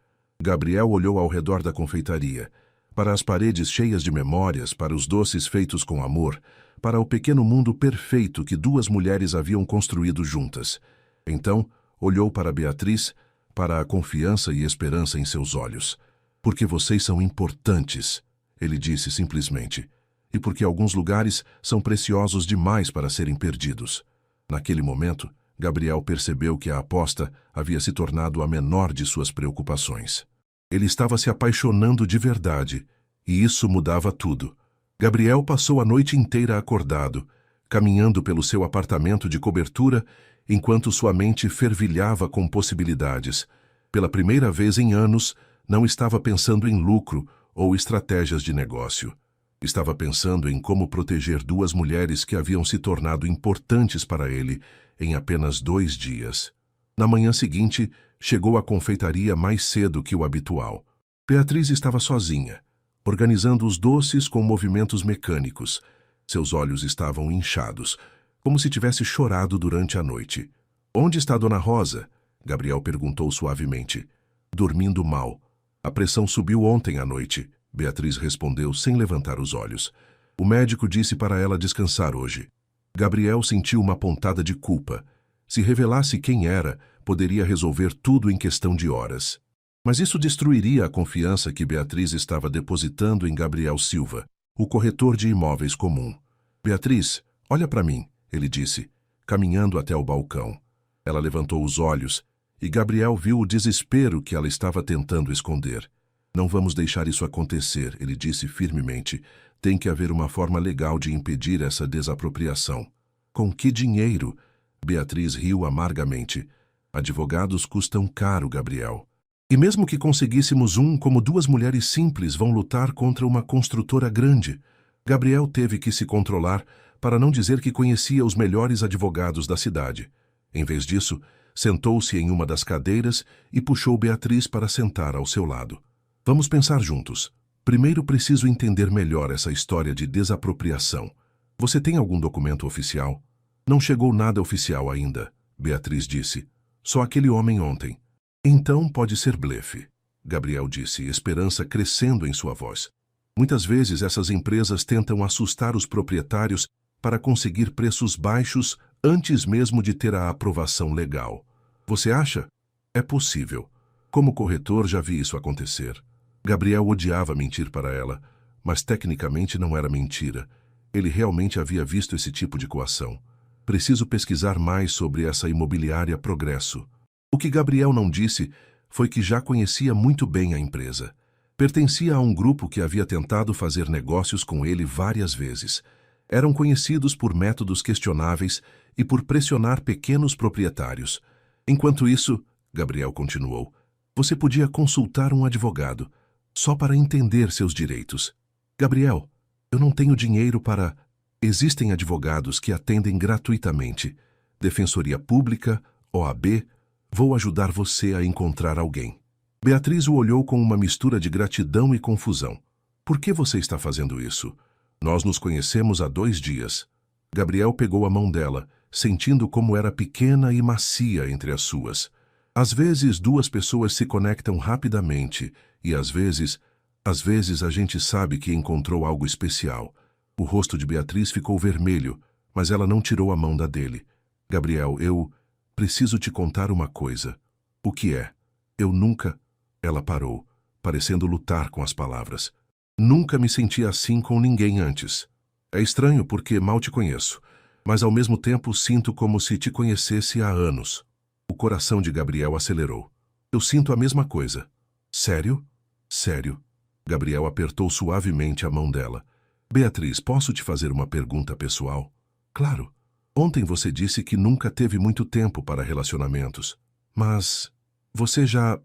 Gabriel olhou ao redor da confeitaria, para as paredes cheias de memórias, para os doces feitos com amor, para o pequeno mundo perfeito que duas mulheres haviam construído juntas. Então, olhou para Beatriz, para a confiança e esperança em seus olhos. Porque vocês são importantes, ele disse simplesmente. E porque alguns lugares são preciosos demais para serem perdidos. Naquele momento, Gabriel percebeu que a aposta havia se tornado a menor de suas preocupações. Ele estava se apaixonando de verdade, e isso mudava tudo. Gabriel passou a noite inteira acordado, caminhando pelo seu apartamento de cobertura, enquanto sua mente fervilhava com possibilidades. Pela primeira vez em anos, não estava pensando em lucro ou estratégias de negócio. Estava pensando em como proteger duas mulheres que haviam se tornado importantes para ele em apenas 2 dias. Na manhã seguinte, chegou à confeitaria mais cedo que o habitual. Beatriz estava sozinha, organizando os doces com movimentos mecânicos. Seus olhos estavam inchados, como se tivesse chorado durante a noite. Onde está Dona Rosa? Gabriel perguntou suavemente. Dormindo mal. A pressão subiu ontem à noite. Beatriz respondeu sem levantar os olhos. O médico disse para ela descansar hoje. Gabriel sentiu uma pontada de culpa. Se revelasse quem era, poderia resolver tudo em questão de horas. Mas isso destruiria a confiança que Beatriz estava depositando em Gabriel Silva, o corretor de imóveis comum. Beatriz, olha para mim, ele disse, caminhando até o balcão. Ela levantou os olhos e Gabriel viu o desespero que ela estava tentando esconder. Não vamos deixar isso acontecer, ele disse firmemente. Tem que haver uma forma legal de impedir essa desapropriação. Com que dinheiro? Beatriz riu amargamente. Advogados custam caro, Gabriel. E mesmo que conseguíssemos como duas mulheres simples vão lutar contra uma construtora grande. Gabriel teve que se controlar para não dizer que conhecia os melhores advogados da cidade. Em vez disso, sentou-se em uma das cadeiras e puxou Beatriz para sentar ao seu lado. Vamos pensar juntos. Primeiro preciso entender melhor essa história de desapropriação. Você tem algum documento oficial? Não chegou nada oficial ainda, Beatriz disse. Só aquele homem ontem. Então pode ser blefe, Gabriel disse, esperança crescendo em sua voz. Muitas vezes essas empresas tentam assustar os proprietários para conseguir preços baixos antes mesmo de ter a aprovação legal. Você acha? É possível. Como corretor já vi isso acontecer. Gabriel odiava mentir para ela, mas tecnicamente não era mentira. Ele realmente havia visto esse tipo de coação. Preciso pesquisar mais sobre essa imobiliária Progresso. O que Gabriel não disse foi que já conhecia muito bem a empresa. Pertencia a um grupo que havia tentado fazer negócios com ele várias vezes. Eram conhecidos por métodos questionáveis e por pressionar pequenos proprietários. Enquanto isso, Gabriel continuou, você podia consultar um advogado, só para entender seus direitos. Gabriel, eu não tenho dinheiro para... Existem advogados que atendem gratuitamente. Defensoria Pública, OAB, vou ajudar você a encontrar alguém. Beatriz o olhou com uma mistura de gratidão e confusão. Por que você está fazendo isso? Nós nos conhecemos há 2 dias. Gabriel pegou a mão dela, sentindo como era pequena e macia entre as suas. Às vezes 2 pessoas se conectam rapidamente e às vezes a gente sabe que encontrou algo especial. O rosto de Beatriz ficou vermelho, mas ela não tirou a mão da dele. Gabriel, eu preciso te contar uma coisa. O que é? Eu nunca... Ela parou, parecendo lutar com as palavras. Nunca me senti assim com ninguém antes. É estranho porque mal te conheço, mas ao mesmo tempo sinto como se te conhecesse há anos. O coração de Gabriel acelerou. Eu sinto a mesma coisa. Sério? Sério. Gabriel apertou suavemente a mão dela. Beatriz, posso te fazer uma pergunta pessoal? Claro. Ontem você disse que nunca teve muito tempo para relacionamentos. Mas você já...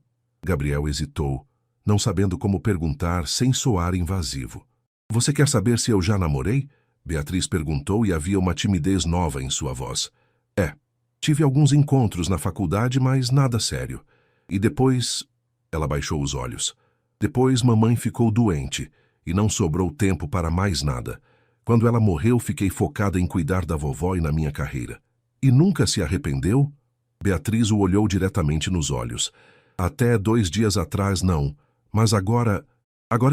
Gabriel hesitou, não sabendo como perguntar sem soar invasivo. Você quer saber se eu já namorei? Beatriz perguntou e havia uma timidez nova em sua voz. Tive alguns encontros na faculdade, mas nada sério. E depois... Ela baixou os olhos. Depois mamãe ficou doente e não sobrou tempo para mais nada. Quando ela morreu, fiquei focada em cuidar da vovó e na minha carreira. E nunca se arrependeu? Beatriz o olhou diretamente nos olhos. Até 2 dias atrás, não. Mas agora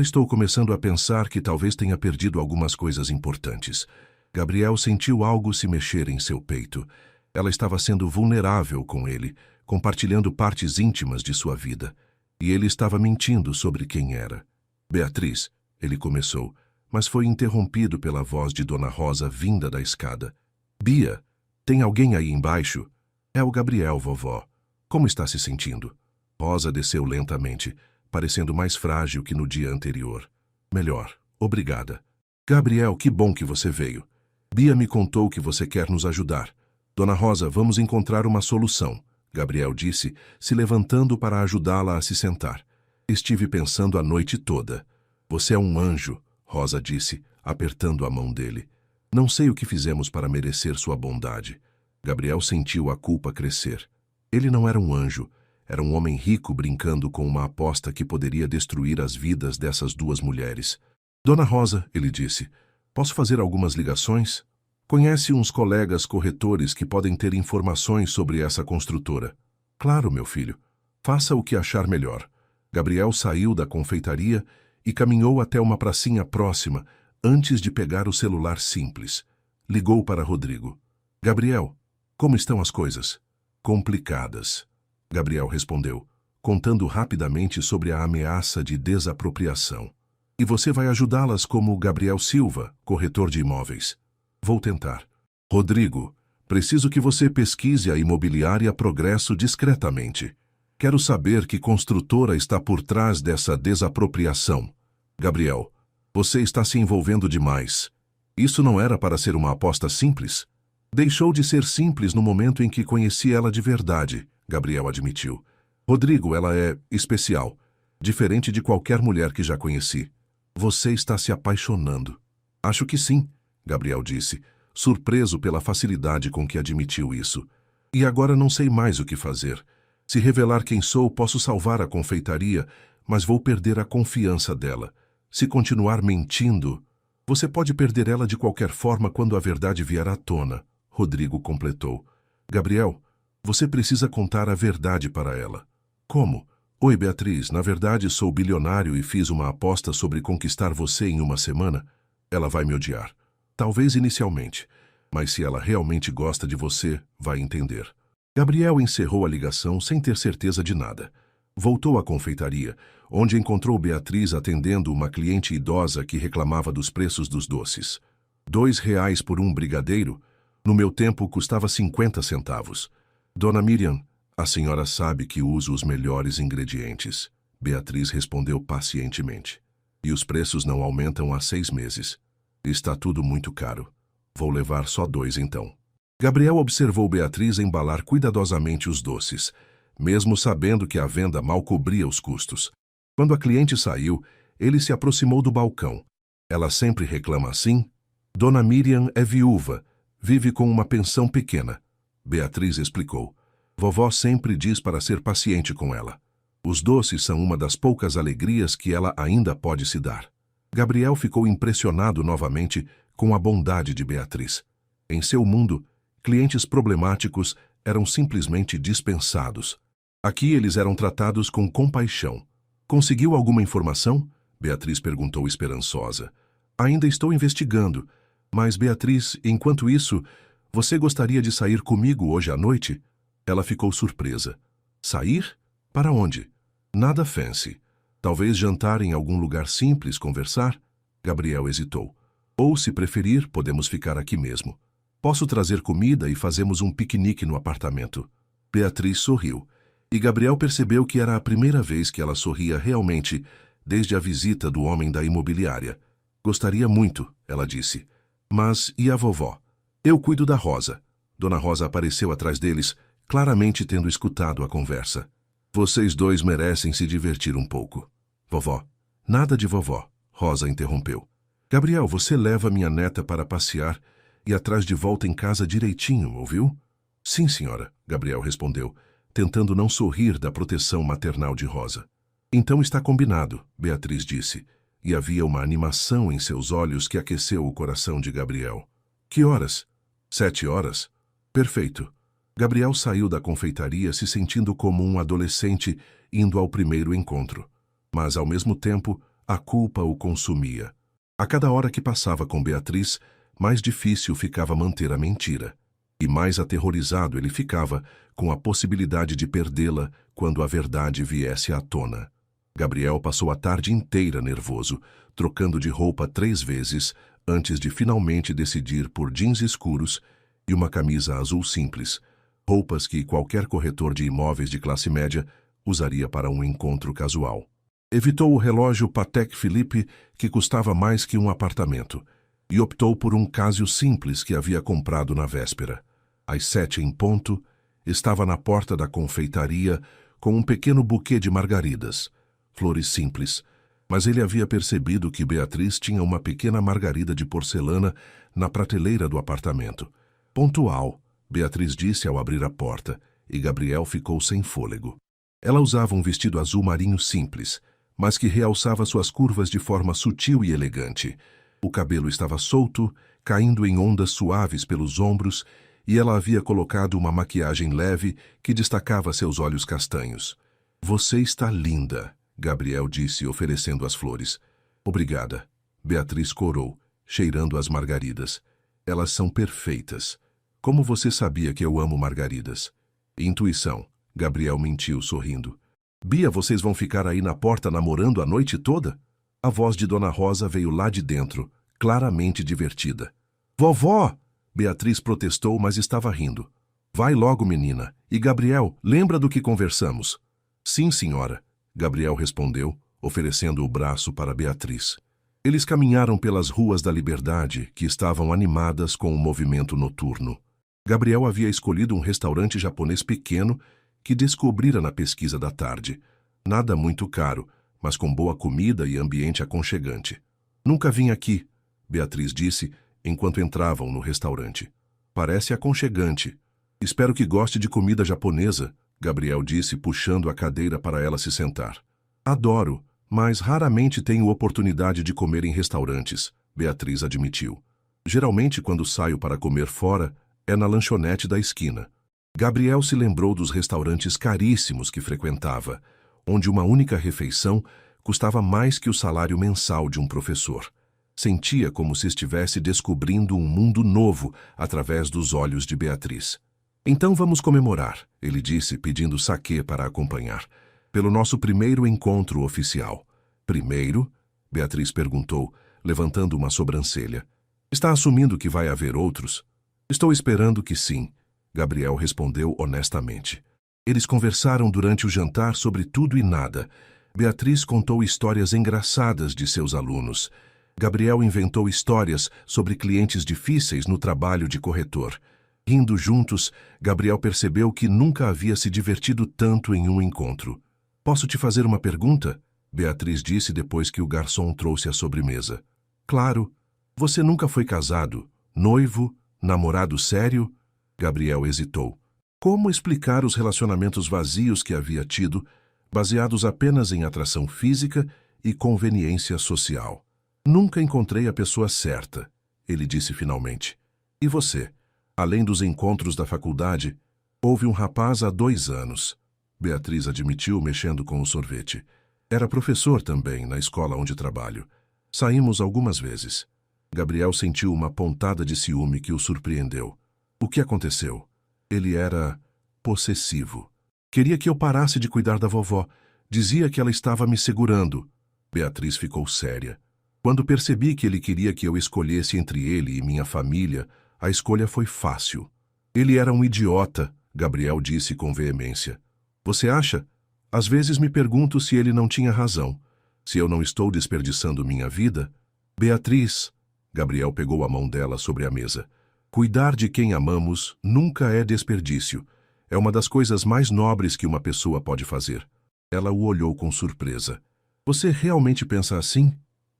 estou começando a pensar que talvez tenha perdido algumas coisas importantes. Gabriel sentiu algo se mexer em seu peito. Ela estava sendo vulnerável com ele, compartilhando partes íntimas de sua vida. E ele estava mentindo sobre quem era. Beatriz, ele começou, mas foi interrompido pela voz de Dona Rosa vinda da escada. Bia, tem alguém aí embaixo? É o Gabriel, vovó. Como está se sentindo? Rosa desceu lentamente, parecendo mais frágil que no dia anterior. Melhor, obrigada. Gabriel, que bom que você veio. Bia me contou que você quer nos ajudar. Dona Rosa, vamos encontrar uma solução, Gabriel disse, se levantando para ajudá-la a se sentar. Estive pensando a noite toda. Você é um anjo, Rosa disse, apertando a mão dele. Não sei o que fizemos para merecer sua bondade. Gabriel sentiu a culpa crescer. Ele não era um anjo. Era um homem rico brincando com uma aposta que poderia destruir as vidas dessas 2 mulheres. Dona Rosa, ele disse, posso fazer algumas ligações? Conhece uns colegas corretores que podem ter informações sobre essa construtora. Claro, meu filho. Faça o que achar melhor. Gabriel saiu da confeitaria e caminhou até uma pracinha próxima antes de pegar o celular simples. Ligou para Rodrigo. Gabriel, como estão as coisas? Complicadas. Gabriel respondeu. contando rapidamente sobre a ameaça de desapropriação. E você vai ajudá-las como Gabriel Silva, corretor de imóveis. Vou tentar. Rodrigo, preciso que você pesquise a imobiliária Progresso discretamente. Quero saber que construtora está por trás dessa desapropriação. Gabriel, você está se envolvendo demais. Isso não era para ser uma aposta simples? Deixou de ser simples no momento em que conheci ela de verdade, Gabriel admitiu. Rodrigo, ela é especial, diferente de qualquer mulher que já conheci. Você está se apaixonando. Acho que sim, Gabriel disse, surpreso pela facilidade com que admitiu isso. E agora não sei mais o que fazer. Se revelar quem sou, posso salvar a confeitaria, mas vou perder a confiança dela. Se continuar mentindo, você pode perder ela de qualquer forma quando a verdade vier à tona, Rodrigo completou. Gabriel, você precisa contar a verdade para ela. Como? Oi, Beatriz, na verdade sou bilionário e fiz uma aposta sobre conquistar você em uma semana. Ela vai me odiar. Talvez inicialmente, mas se ela realmente gosta de você, vai entender. Gabriel encerrou a ligação sem ter certeza de nada. Voltou à confeitaria, onde encontrou Beatriz atendendo uma cliente idosa que reclamava dos preços dos doces. R$ 2 por um brigadeiro? No meu tempo custava 50 centavos. Dona Miriam, a senhora sabe que uso os melhores ingredientes. Beatriz respondeu pacientemente. E os preços não aumentam há 6 meses. Está tudo muito caro. Vou levar só 2 então. Gabriel observou Beatriz embalar cuidadosamente os doces, mesmo sabendo que a venda mal cobria os custos. Quando a cliente saiu, ele se aproximou do balcão. Ela sempre reclama assim? Dona Miriam é viúva, vive com uma pensão pequena. Beatriz explicou. Vovó sempre diz para ser paciente com ela. Os doces são uma das poucas alegrias que ela ainda pode se dar. Gabriel ficou impressionado novamente com a bondade de Beatriz. Em seu mundo, clientes problemáticos eram simplesmente dispensados. Aqui eles eram tratados com compaixão. Conseguiu alguma informação? Beatriz perguntou esperançosa. Ainda estou investigando. Mas, Beatriz, enquanto isso, você gostaria de sair comigo hoje à noite? Ela ficou surpresa. Sair? Para onde? Nada fancy. Talvez jantar em algum lugar simples, conversar? Gabriel hesitou. Ou, se preferir, podemos ficar aqui mesmo. Posso trazer comida e fazemos um piquenique no apartamento. Beatriz sorriu. E Gabriel percebeu que era a primeira vez que ela sorria realmente desde a visita do homem da imobiliária. Gostaria muito, ela disse. Mas e a vovó? Eu cuido da Rosa. Dona Rosa apareceu atrás deles, claramente tendo escutado a conversa. Vocês dois merecem se divertir um pouco. Vovó. Nada de vovó, Rosa interrompeu. Gabriel, você leva minha neta para passear e atrás de volta em casa direitinho, ouviu? Sim, senhora, Gabriel respondeu, tentando não sorrir da proteção maternal de Rosa. Então está combinado, Beatriz disse, e havia uma animação em seus olhos que aqueceu o coração de Gabriel. Que horas? 7 horas? Perfeito. Gabriel saiu da confeitaria se sentindo como um adolescente indo ao primeiro encontro. Mas, ao mesmo tempo, a culpa o consumia. A cada hora que passava com Beatriz, mais difícil ficava manter a mentira. E mais aterrorizado ele ficava com a possibilidade de perdê-la quando a verdade viesse à tona. Gabriel passou a tarde inteira nervoso, trocando de roupa 3 vezes, antes de finalmente decidir por jeans escuros e uma camisa azul simples, roupas que qualquer corretor de imóveis de classe média usaria para um encontro casual. Evitou o relógio Patek Philippe, que custava mais que um apartamento, e optou por um Casio simples que havia comprado na véspera. Às 7 em ponto, estava na porta da confeitaria com um pequeno buquê de margaridas, flores simples, mas ele havia percebido que Beatriz tinha uma pequena margarida de porcelana na prateleira do apartamento. Pontual, Beatriz disse ao abrir a porta, e Gabriel ficou sem fôlego. Ela usava um vestido azul marinho simples, mas que realçava suas curvas de forma sutil e elegante. O cabelo estava solto, caindo em ondas suaves pelos ombros, e ela havia colocado uma maquiagem leve que destacava seus olhos castanhos. Você está linda, Gabriel disse, oferecendo as flores. Obrigada, Beatriz corou, cheirando as margaridas. Elas são perfeitas. Como você sabia que eu amo margaridas? Intuição, Gabriel mentiu sorrindo. Bia, vocês vão ficar aí na porta namorando a noite toda? A voz de Dona Rosa veio lá de dentro, claramente divertida. Vovó! Beatriz protestou, mas estava rindo. Vai logo, menina. E Gabriel, lembra do que conversamos? Sim, senhora, Gabriel respondeu, oferecendo o braço para Beatriz. Eles caminharam pelas ruas da Liberdade, que estavam animadas com o movimento noturno. Gabriel havia escolhido um restaurante japonês pequeno que descobrira na pesquisa da tarde. Nada muito caro, mas com boa comida e ambiente aconchegante. Nunca vim aqui, Beatriz disse, enquanto entravam no restaurante. Parece aconchegante. Espero que goste de comida japonesa, Gabriel disse, puxando a cadeira para ela se sentar. Adoro, mas raramente tenho oportunidade de comer em restaurantes, Beatriz admitiu. Geralmente, quando saio para comer fora, é na lanchonete da esquina. Gabriel se lembrou dos restaurantes caríssimos que frequentava, onde uma única refeição custava mais que o salário mensal de um professor. Sentia como se estivesse descobrindo um mundo novo através dos olhos de Beatriz. Então vamos comemorar, ele disse, pedindo saquê para acompanhar, pelo nosso primeiro encontro oficial. Primeiro? Beatriz perguntou, levantando uma sobrancelha. Está assumindo que vai haver outros? Estou esperando que sim, Gabriel respondeu honestamente. Eles conversaram durante o jantar sobre tudo e nada. Beatriz contou histórias engraçadas de seus alunos. Gabriel inventou histórias sobre clientes difíceis no trabalho de corretor. Rindo juntos, Gabriel percebeu que nunca havia se divertido tanto em um encontro. Posso te fazer uma pergunta? Beatriz disse depois que o garçom trouxe a sobremesa. Claro. Você nunca foi casado? Noivo? Namorado sério? Gabriel hesitou. Como explicar os relacionamentos vazios que havia tido, baseados apenas em atração física e conveniência social? Nunca encontrei a pessoa certa, ele disse finalmente. E você? Além dos encontros da faculdade, houve um rapaz há 2 anos. Beatriz admitiu, mexendo com o sorvete. Era professor também, na escola onde trabalho. Saímos algumas vezes. Gabriel sentiu uma pontada de ciúme que o surpreendeu. O que aconteceu? Ele era possessivo. Queria que eu parasse de cuidar da vovó. Dizia que ela estava me segurando. Beatriz ficou séria. Quando percebi que ele queria que eu escolhesse entre ele e minha família, a escolha foi fácil. Ele era um idiota, Gabriel disse com veemência. Você acha? Às vezes me pergunto se ele não tinha razão. Se eu não estou desperdiçando minha vida? Beatriz, Gabriel pegou a mão dela sobre a mesa. Cuidar de quem amamos nunca é desperdício. É uma das coisas mais nobres que uma pessoa pode fazer. Ela o olhou com surpresa. Você realmente pensa assim?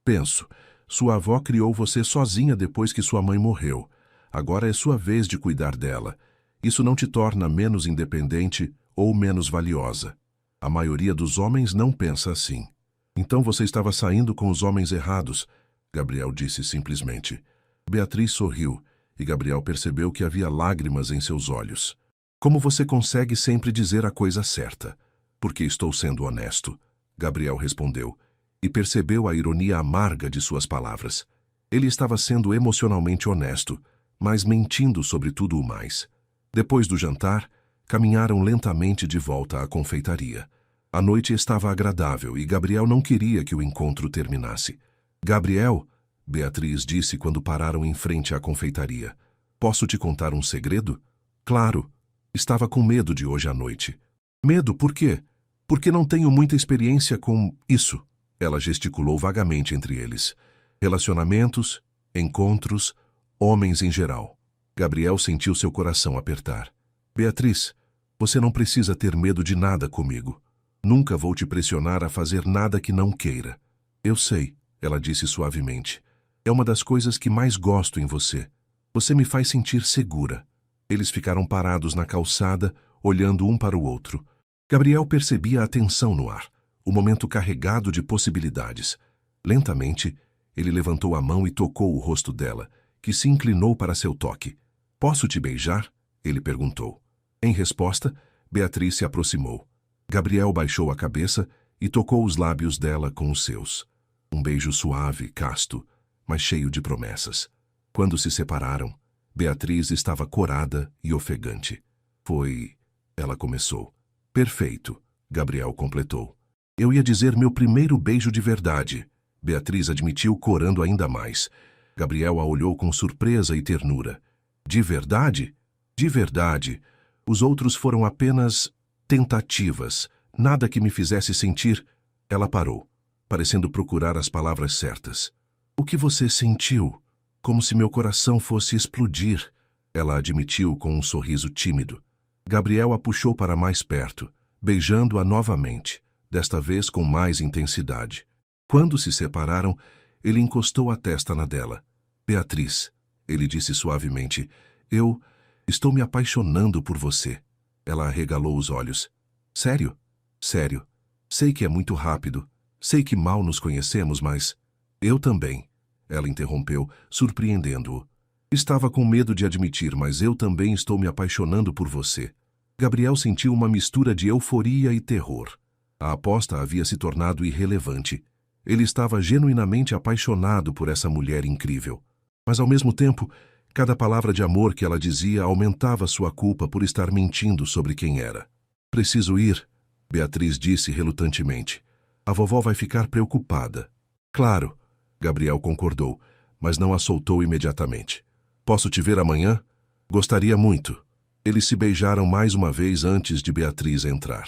Penso. Sua avó criou você sozinha depois que sua mãe morreu. Agora é sua vez de cuidar dela. Isso não te torna menos independente ou menos valiosa. A maioria dos homens não pensa assim. Então você estava saindo com os homens errados, Gabriel disse simplesmente. Beatriz sorriu, e Gabriel percebeu que havia lágrimas em seus olhos. Como você consegue sempre dizer a coisa certa? Porque estou sendo honesto, Gabriel respondeu, e percebeu a ironia amarga de suas palavras. Ele estava sendo emocionalmente honesto, mas mentindo sobre tudo o mais. Depois do jantar, caminharam lentamente de volta à confeitaria. A noite estava agradável e Gabriel não queria que o encontro terminasse. Gabriel, Beatriz disse quando pararam em frente à confeitaria. Posso te contar um segredo? Claro. Estava com medo de hoje à noite. Medo por quê? Porque não tenho muita experiência com isso. Ela gesticulou vagamente entre eles. Relacionamentos, encontros, homens em geral. Gabriel sentiu seu coração apertar. Beatriz, você não precisa ter medo de nada comigo. Nunca vou te pressionar a fazer nada que não queira. Eu sei, ela disse suavemente. É uma das coisas que mais gosto em você. Você me faz sentir segura. Eles ficaram parados na calçada, olhando um para o outro. Gabriel percebia a tensão no ar, o momento carregado de possibilidades. Lentamente, ele levantou a mão e tocou o rosto dela, que se inclinou para seu toque. Posso te beijar? Ele perguntou. Em resposta, Beatriz se aproximou. Gabriel baixou a cabeça e tocou os lábios dela com os seus. Um beijo suave, casto, mas cheio de promessas. Quando se separaram, Beatriz estava corada e ofegante. Foi... Ela começou. Perfeito, Gabriel completou. Eu ia dizer meu primeiro beijo de verdade, Beatriz admitiu, corando ainda mais. Gabriel a olhou com surpresa e ternura. De verdade? De verdade. Os outros foram apenas tentativas, nada que me fizesse sentir. Ela parou, parecendo procurar as palavras certas. O que você sentiu? Como se meu coração fosse explodir. Ela admitiu com um sorriso tímido. Gabriel a puxou para mais perto, beijando-a novamente, desta vez com mais intensidade. Quando se separaram, ele encostou a testa na dela. Beatriz, ele disse suavemente, eu estou me apaixonando por você. Ela arregalou os olhos. Sério? Sério. Sei que é muito rápido. Sei que mal nos conhecemos, mas... Eu também. Ela interrompeu, surpreendendo-o. Estava com medo de admitir, mas eu também estou me apaixonando por você. Gabriel sentiu uma mistura de euforia e terror. A aposta havia se tornado irrelevante. Ele estava genuinamente apaixonado por essa mulher incrível. Mas, ao mesmo tempo, cada palavra de amor que ela dizia aumentava sua culpa por estar mentindo sobre quem era. Preciso ir, Beatriz disse relutantemente. A vovó vai ficar preocupada. Claro, Gabriel concordou, mas não a soltou imediatamente. Posso te ver amanhã? Gostaria muito. Eles se beijaram mais uma vez antes de Beatriz entrar.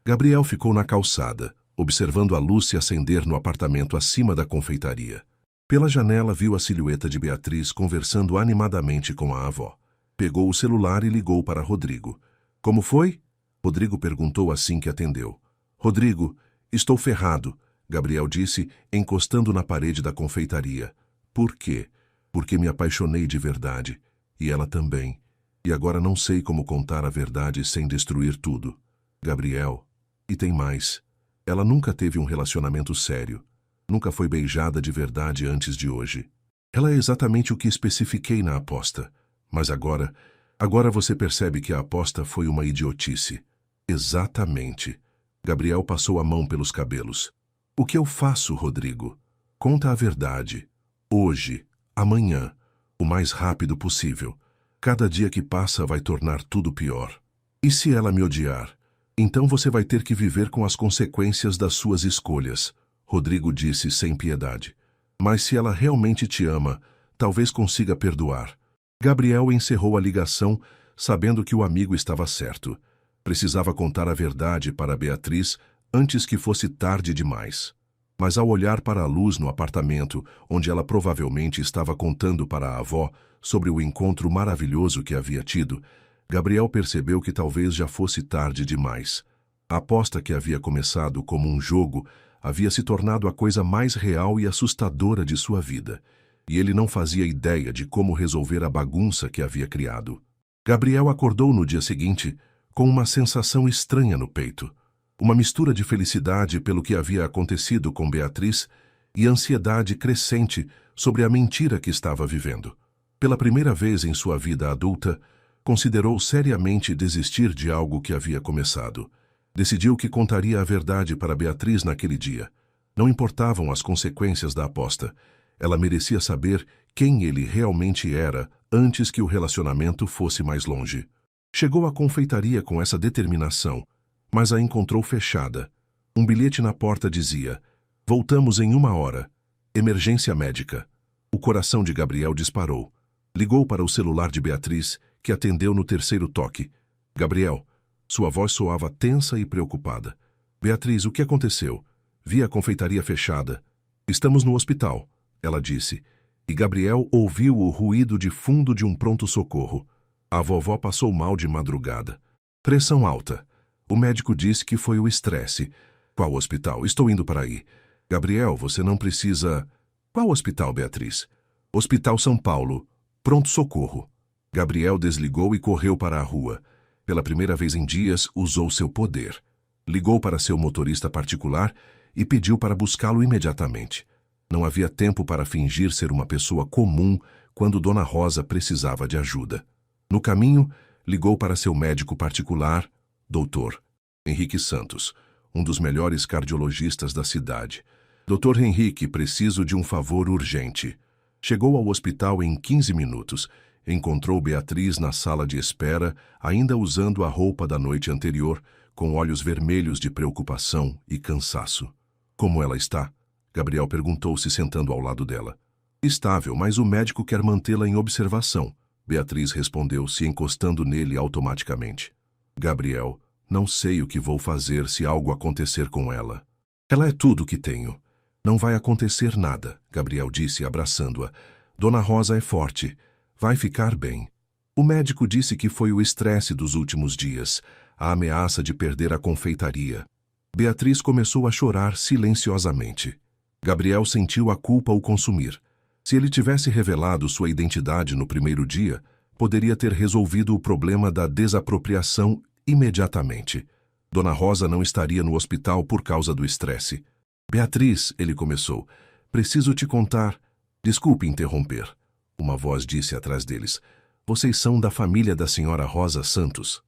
Gabriel ficou na calçada, observando a luz se acender no apartamento acima da confeitaria. Pela janela viu a silhueta de Beatriz conversando animadamente com a avó. Pegou o celular e ligou para Rodrigo. Como foi? Rodrigo perguntou assim que atendeu. Rodrigo, estou ferrado, Gabriel disse, encostando na parede da confeitaria. Por quê? Porque me apaixonei de verdade. E ela também. E agora não sei como contar a verdade sem destruir tudo. Gabriel. E tem mais. Ela nunca teve um relacionamento sério. Nunca foi beijada de verdade antes de hoje. Ela é exatamente o que especifiquei na aposta. Mas agora você percebe que a aposta foi uma idiotice. Exatamente. Gabriel passou a mão pelos cabelos. O que eu faço, Rodrigo? Conta a verdade. Hoje, amanhã, o mais rápido possível. Cada dia que passa vai tornar tudo pior. E se ela me odiar? Então você vai ter que viver com as consequências das suas escolhas, Rodrigo disse sem piedade. Mas se ela realmente te ama, talvez consiga perdoar. Gabriel encerrou a ligação, sabendo que o amigo estava certo. Precisava contar a verdade para Beatriz antes que fosse tarde demais. Mas ao olhar para a luz no apartamento, onde ela provavelmente estava contando para a avó sobre o encontro maravilhoso que havia tido, Gabriel percebeu que talvez já fosse tarde demais. A aposta que havia começado como um jogo havia se tornado a coisa mais real e assustadora de sua vida, e ele não fazia ideia de como resolver a bagunça que havia criado. Gabriel acordou no dia seguinte com uma sensação estranha no peito, uma mistura de felicidade pelo que havia acontecido com Beatriz e ansiedade crescente sobre a mentira que estava vivendo. Pela primeira vez em sua vida adulta, considerou seriamente desistir de algo que havia começado. Decidiu que contaria a verdade para Beatriz naquele dia. Não importavam as consequências da aposta. Ela merecia saber quem ele realmente era antes que o relacionamento fosse mais longe. Chegou à confeitaria com essa determinação, mas a encontrou fechada. Um bilhete na porta dizia: "Voltamos em 1 hora. Emergência médica." O coração de Gabriel disparou. Ligou para o celular de Beatriz, que atendeu no 3º toque. Gabriel. Sua voz soava tensa e preocupada. Beatriz, o que aconteceu? Vi a confeitaria fechada. Estamos no hospital, ela disse. E Gabriel ouviu o ruído de fundo de um pronto-socorro. A vovó passou mal de madrugada. Pressão alta. O médico disse que foi o estresse. Qual hospital? Estou indo para aí. Gabriel, você não precisa... Qual hospital, Beatriz? Hospital São Paulo. Pronto-socorro. Gabriel desligou e correu para a rua. Pela primeira vez em dias, usou seu poder. Ligou para seu motorista particular e pediu para buscá-lo imediatamente. Não havia tempo para fingir ser uma pessoa comum quando Dona Rosa precisava de ajuda. No caminho, ligou para seu médico particular, Dr. Henrique Santos, um dos melhores cardiologistas da cidade. Dr. Henrique, preciso de um favor urgente. Chegou ao hospital em 15 minutos. Encontrou Beatriz na sala de espera, ainda usando a roupa da noite anterior, com olhos vermelhos de preocupação e cansaço. Como ela está? Gabriel perguntou, se sentando ao lado dela. Estável, mas o médico quer mantê-la em observação, Beatriz respondeu, se encostando nele automaticamente. Gabriel, não sei o que vou fazer se algo acontecer com ela. Ela é tudo o que tenho. Não vai acontecer nada, Gabriel disse, abraçando-a. Dona Rosa é forte. Vai ficar bem. O médico disse que foi o estresse dos últimos dias, a ameaça de perder a confeitaria. Beatriz começou a chorar silenciosamente. Gabriel sentiu a culpa o consumir. Se ele tivesse revelado sua identidade no primeiro dia, poderia ter resolvido o problema da desapropriação imediatamente. Dona Rosa não estaria no hospital por causa do estresse. Beatriz, ele começou, preciso te contar. Desculpe interromper. Uma voz disse atrás deles. Vocês são da família da senhora Rosa Santos.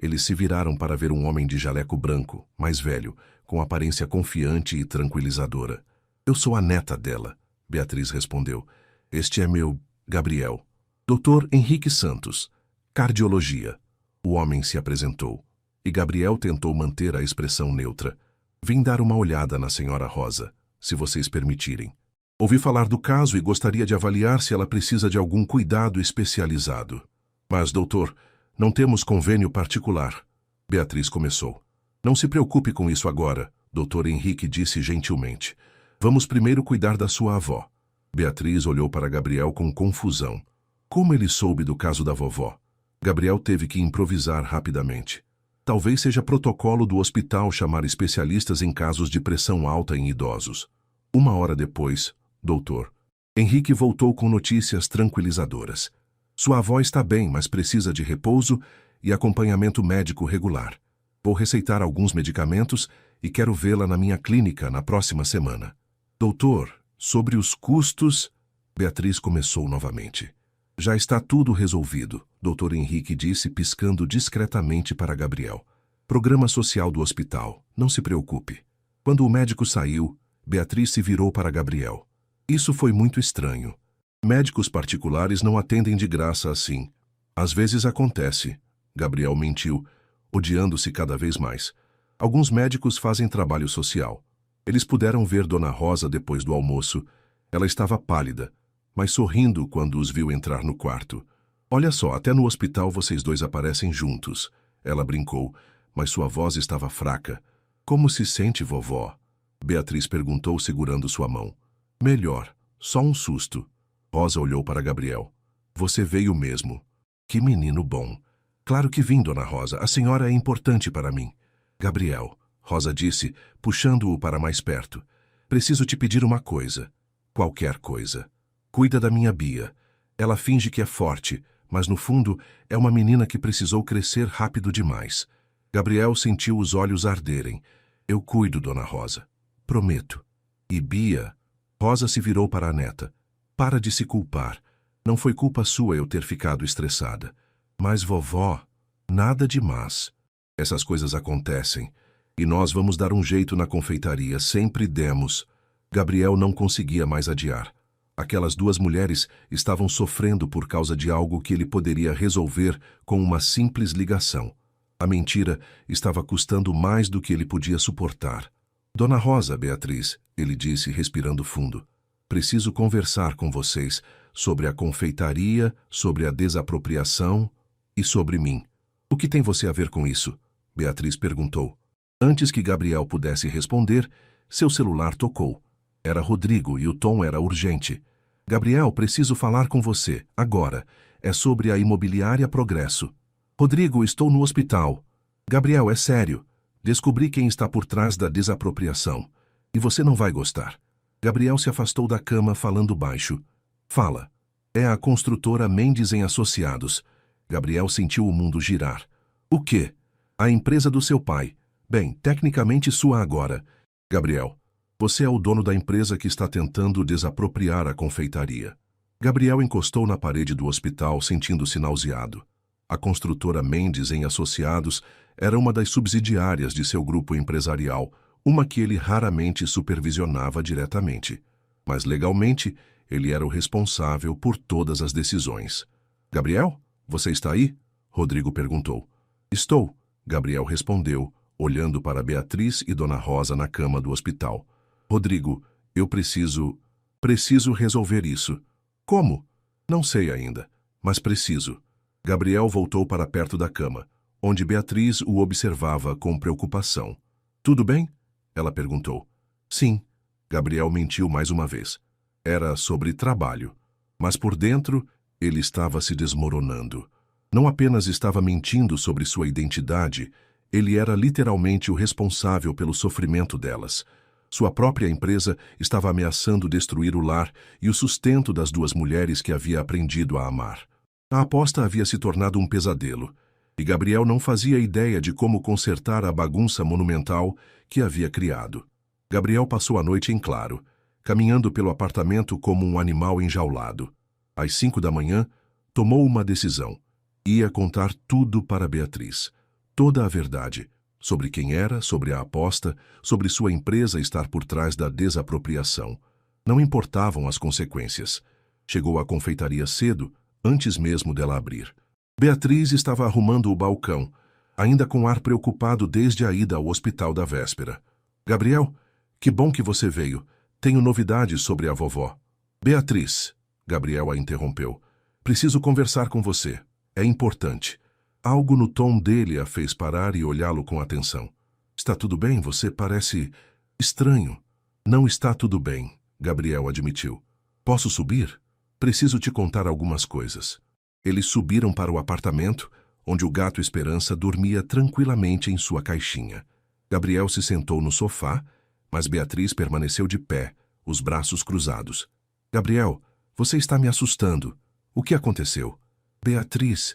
Eles se viraram para ver um homem de jaleco branco, mais velho, com aparência confiante e tranquilizadora. Eu sou a neta dela, Beatriz respondeu. Este é meu Gabriel. Dr. Henrique Santos. Cardiologia. O homem se apresentou. E Gabriel tentou manter a expressão neutra. Vim dar uma olhada na senhora Rosa, se vocês permitirem. Ouvi falar do caso e gostaria de avaliar se ela precisa de algum cuidado especializado. Mas, doutor, não temos convênio particular. Beatriz começou. Não se preocupe com isso agora, Dr. Henrique disse gentilmente. Vamos primeiro cuidar da sua avó. Beatriz olhou para Gabriel com confusão. Como ele soube do caso da vovó? Gabriel teve que improvisar rapidamente. Talvez seja protocolo do hospital chamar especialistas em casos de pressão alta em idosos. 1 hora depois, doutor, Henrique voltou com notícias tranquilizadoras. Sua avó está bem, mas precisa de repouso e acompanhamento médico regular. Vou receitar alguns medicamentos e quero vê-la na minha clínica na próxima semana. Doutor, sobre os custos... Beatriz começou novamente. Já está tudo resolvido, Dr. Henrique disse, piscando discretamente para Gabriel. Programa social do hospital, não se preocupe. Quando o médico saiu, Beatriz se virou para Gabriel. Isso foi muito estranho. Médicos particulares não atendem de graça assim. Às vezes acontece. Gabriel mentiu, odiando-se cada vez mais. Alguns médicos fazem trabalho social. Eles puderam ver Dona Rosa depois do almoço. Ela estava pálida, mas sorrindo quando os viu entrar no quarto. Olha só, até no hospital vocês dois aparecem juntos. Ela brincou, mas sua voz estava fraca. Como se sente, vovó? Beatriz perguntou, segurando sua mão. Melhor, só um susto. Rosa olhou para Gabriel. Você veio mesmo. Que menino bom. Claro que vim, Dona Rosa. A senhora é importante para mim. Gabriel, Rosa disse, puxando-o para mais perto. Preciso te pedir uma coisa. Qualquer coisa. Cuida da minha Bia. Ela finge que é forte, mas no fundo é uma menina que precisou crescer rápido demais. Gabriel sentiu os olhos arderem. Eu cuido, Dona Rosa. Prometo. E Bia... Rosa se virou para a neta. Para de se culpar. Não foi culpa sua eu ter ficado estressada. Mas, vovó, nada de mas. Essas coisas acontecem. E nós vamos dar um jeito na confeitaria, sempre demos. Gabriel não conseguia mais adiar. Aquelas duas mulheres estavam sofrendo por causa de algo que ele poderia resolver com uma simples ligação. A mentira estava custando mais do que ele podia suportar. Dona Rosa, Beatriz, ele disse, respirando fundo. Preciso conversar com vocês sobre a confeitaria, sobre a desapropriação e sobre mim. O que tem você a ver com isso? Beatriz perguntou. Antes que Gabriel pudesse responder, seu celular tocou. Era Rodrigo e o tom era urgente. Gabriel, preciso falar com você, agora. É sobre a imobiliária Progresso. Rodrigo, estou no hospital. Gabriel, é sério. Descobri quem está por trás da desapropriação. E você não vai gostar. Gabriel se afastou da cama falando baixo. Fala. É a construtora Mendes em Associados. Gabriel sentiu o mundo girar. O quê? A empresa do seu pai. Bem, tecnicamente sua agora. Gabriel, você é o dono da empresa que está tentando desapropriar a confeitaria. Gabriel encostou na parede do hospital, sentindo-se nauseado. A construtora Mendes em Associados era uma das subsidiárias de seu grupo empresarial, uma que ele raramente supervisionava diretamente. Mas legalmente, ele era o responsável por todas as decisões. Gabriel, você está aí? Rodrigo perguntou. Estou, Gabriel respondeu, olhando para Beatriz e Dona Rosa na cama do hospital. Rodrigo, eu preciso resolver isso. Como? Não sei ainda, mas preciso. Gabriel voltou para perto da cama, onde Beatriz o observava com preocupação. Tudo bem? Ela perguntou. Sim. Gabriel mentiu mais uma vez. Era sobre trabalho. Mas por dentro, ele estava se desmoronando. Não apenas estava mentindo sobre sua identidade, ele era literalmente o responsável pelo sofrimento delas. Sua própria empresa estava ameaçando destruir o lar e o sustento das duas mulheres que havia aprendido a amar. A aposta havia se tornado um pesadelo, e Gabriel não fazia ideia de como consertar a bagunça monumental que havia criado. Gabriel passou a noite em claro, caminhando pelo apartamento como um animal enjaulado. Às 5 da manhã, tomou uma decisão. Ia contar tudo para Beatriz. Toda a verdade. Sobre quem era, sobre a aposta, sobre sua empresa estar por trás da desapropriação. Não importavam as consequências. Chegou à confeitaria cedo, antes mesmo dela abrir. Beatriz estava arrumando o balcão, ainda com ar preocupado desde a ida ao hospital da véspera. Gabriel, que bom que você veio. Tenho novidades sobre a vovó. Beatriz, Gabriel a interrompeu. Preciso conversar com você. É importante. Algo no tom dele a fez parar e olhá-lo com atenção. Está tudo bem? Você parece estranho. Não está tudo bem, Gabriel admitiu. Posso subir? Preciso te contar algumas coisas. Eles subiram para o apartamento, onde o gato Esperança dormia tranquilamente em sua caixinha. Gabriel se sentou no sofá, mas Beatriz permaneceu de pé, os braços cruzados. Gabriel, você está me assustando. O que aconteceu? Beatriz,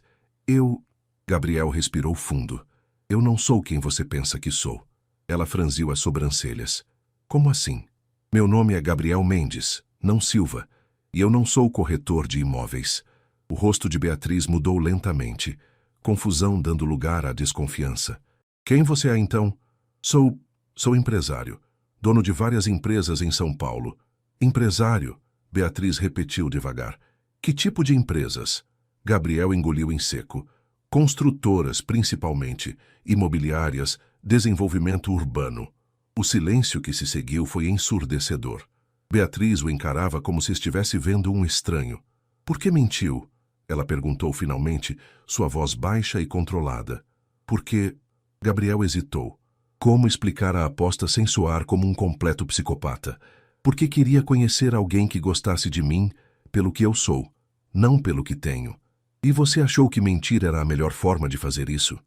Gabriel respirou fundo. Eu não sou quem você pensa que sou. Ela franziu as sobrancelhas. Como assim? Meu nome é Gabriel Mendes, não Silva, e eu não sou corretor de imóveis. O rosto de Beatriz mudou lentamente, confusão dando lugar à desconfiança. Quem você é então? Sou empresário, dono de várias empresas em São Paulo. Empresário? Beatriz repetiu devagar. Que tipo de empresas? Gabriel engoliu em seco. Construtoras, principalmente, imobiliárias, desenvolvimento urbano. O silêncio que se seguiu foi ensurdecedor. Beatriz o encarava como se estivesse vendo um estranho. Por que mentiu? Ela perguntou finalmente, sua voz baixa e controlada. Porque... Gabriel hesitou. Como explicar a aposta sem soar como um completo psicopata? Porque queria conhecer alguém que gostasse de mim pelo que eu sou, não pelo que tenho. E você achou que mentir era a melhor forma de fazer isso?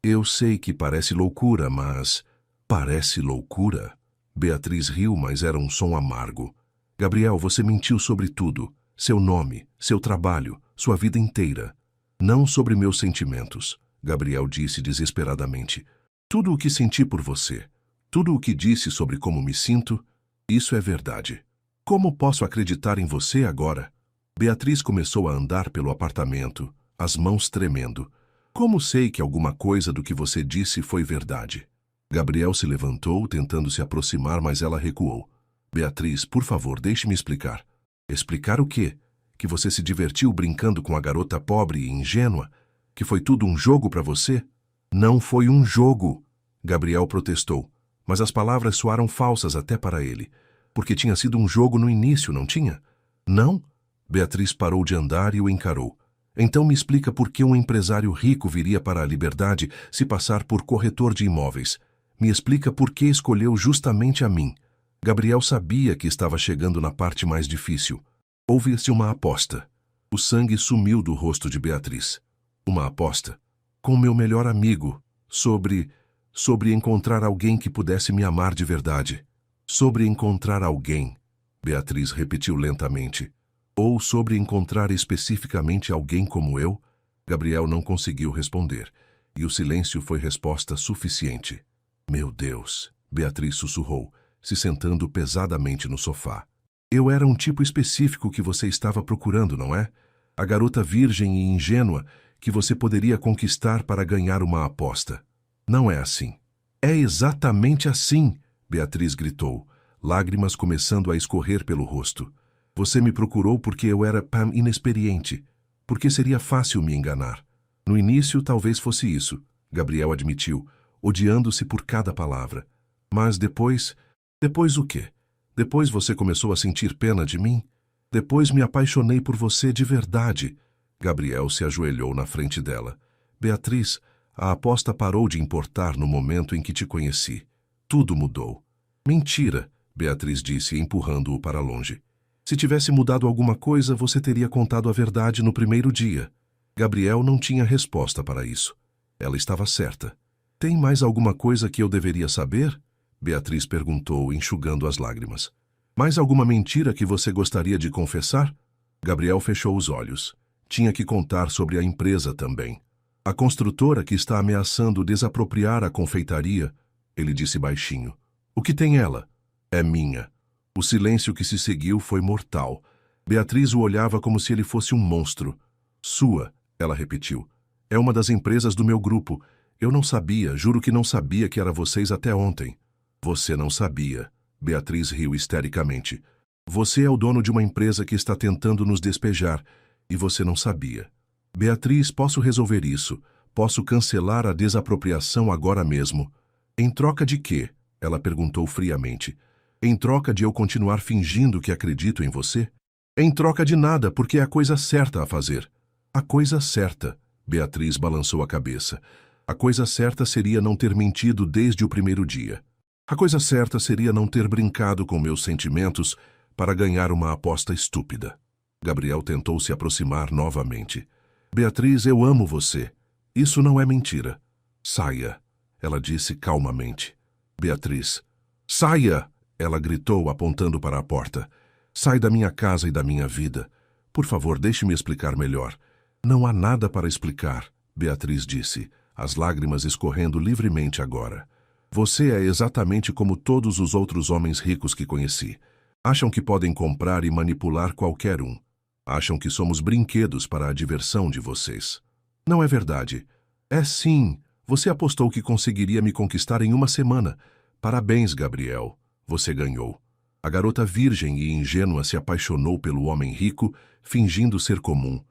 Eu sei que parece loucura, mas... Parece loucura? Beatriz riu, mas era um som amargo. Gabriel, você mentiu sobre tudo. Seu nome, seu trabalho, sua vida inteira. Não sobre meus sentimentos, Gabriel disse desesperadamente. Tudo o que senti por você, tudo o que disse sobre como me sinto, isso é verdade. Como posso acreditar em você agora? Beatriz começou a andar pelo apartamento, as mãos tremendo. Como sei que alguma coisa do que você disse foi verdade? Gabriel se levantou, tentando se aproximar, mas ela recuou. Beatriz, por favor, deixe-me explicar. Explicar o quê? Que você se divertiu brincando com a garota pobre e ingênua? Que foi tudo um jogo para você? Não foi um jogo, Gabriel protestou, mas as palavras soaram falsas até para ele. Porque tinha sido um jogo no início, não tinha? Não? Beatriz parou de andar e o encarou. Então me explica por que um empresário rico viria para a liberdade se passar por corretor de imóveis. Me explica por que escolheu justamente a mim. Gabriel sabia que estava chegando na parte mais difícil. Houve-se uma aposta. O sangue sumiu do rosto de Beatriz. Uma aposta? Com meu melhor amigo. Sobre encontrar alguém que pudesse me amar de verdade. Sobre encontrar alguém. Beatriz repetiu lentamente. Ou sobre encontrar especificamente alguém como eu? Gabriel não conseguiu responder, e o silêncio foi resposta suficiente. Meu Deus, Beatriz sussurrou, se sentando pesadamente no sofá. Eu era um tipo específico que você estava procurando, não é? A garota virgem e ingênua que você poderia conquistar para ganhar uma aposta. Não é assim. É exatamente assim, Beatriz gritou, lágrimas começando a escorrer pelo rosto. Você me procurou porque eu era inexperiente, porque seria fácil me enganar. No início, talvez fosse isso, Gabriel admitiu, odiando-se por cada palavra. Mas depois... Depois o quê? Depois você começou a sentir pena de mim? Depois me apaixonei por você de verdade. Gabriel se ajoelhou na frente dela. Beatriz, a aposta parou de importar no momento em que te conheci. Tudo mudou. Mentira, Beatriz disse, empurrando-o para longe. Se tivesse mudado alguma coisa, você teria contado a verdade no primeiro dia. Gabriel não tinha resposta para isso. Ela estava certa. Tem mais alguma coisa que eu deveria saber? Beatriz perguntou, enxugando as lágrimas. Mais alguma mentira que você gostaria de confessar? Gabriel fechou os olhos. Tinha que contar sobre a empresa também. A construtora que está ameaçando desapropriar a confeitaria, ele disse baixinho. O que tem ela? É minha. O silêncio que se seguiu foi mortal. Beatriz o olhava como se ele fosse um monstro. Sua, ela repetiu. É uma das empresas do meu grupo. Eu não sabia, juro que não sabia que era vocês até ontem. Você não sabia. Beatriz riu histericamente. Você é o dono de uma empresa que está tentando nos despejar, e você não sabia. Beatriz, posso resolver isso. Posso cancelar a desapropriação agora mesmo. Em troca de quê? Ela perguntou friamente. Em troca de eu continuar fingindo que acredito em você? Em troca de nada, porque é a coisa certa a fazer. A coisa certa. Beatriz balançou a cabeça. A coisa certa seria não ter mentido desde o primeiro dia. A coisa certa seria não ter brincado com meus sentimentos para ganhar uma aposta estúpida. Gabriel tentou se aproximar novamente. Beatriz, eu amo você. Isso não é mentira. Saia, ela disse calmamente. Beatriz. Saia! Ela gritou, apontando para a porta. Sai da minha casa e da minha vida. Por favor, deixe-me explicar melhor. Não há nada para explicar, Beatriz disse, as lágrimas escorrendo livremente agora. Você é exatamente como todos os outros homens ricos que conheci. Acham que podem comprar e manipular qualquer um. Acham que somos brinquedos para a diversão de vocês. Não é verdade. É sim. Você apostou que conseguiria me conquistar em uma semana. Parabéns, Gabriel. Você ganhou. A garota virgem e ingênua se apaixonou pelo homem rico, fingindo ser comum.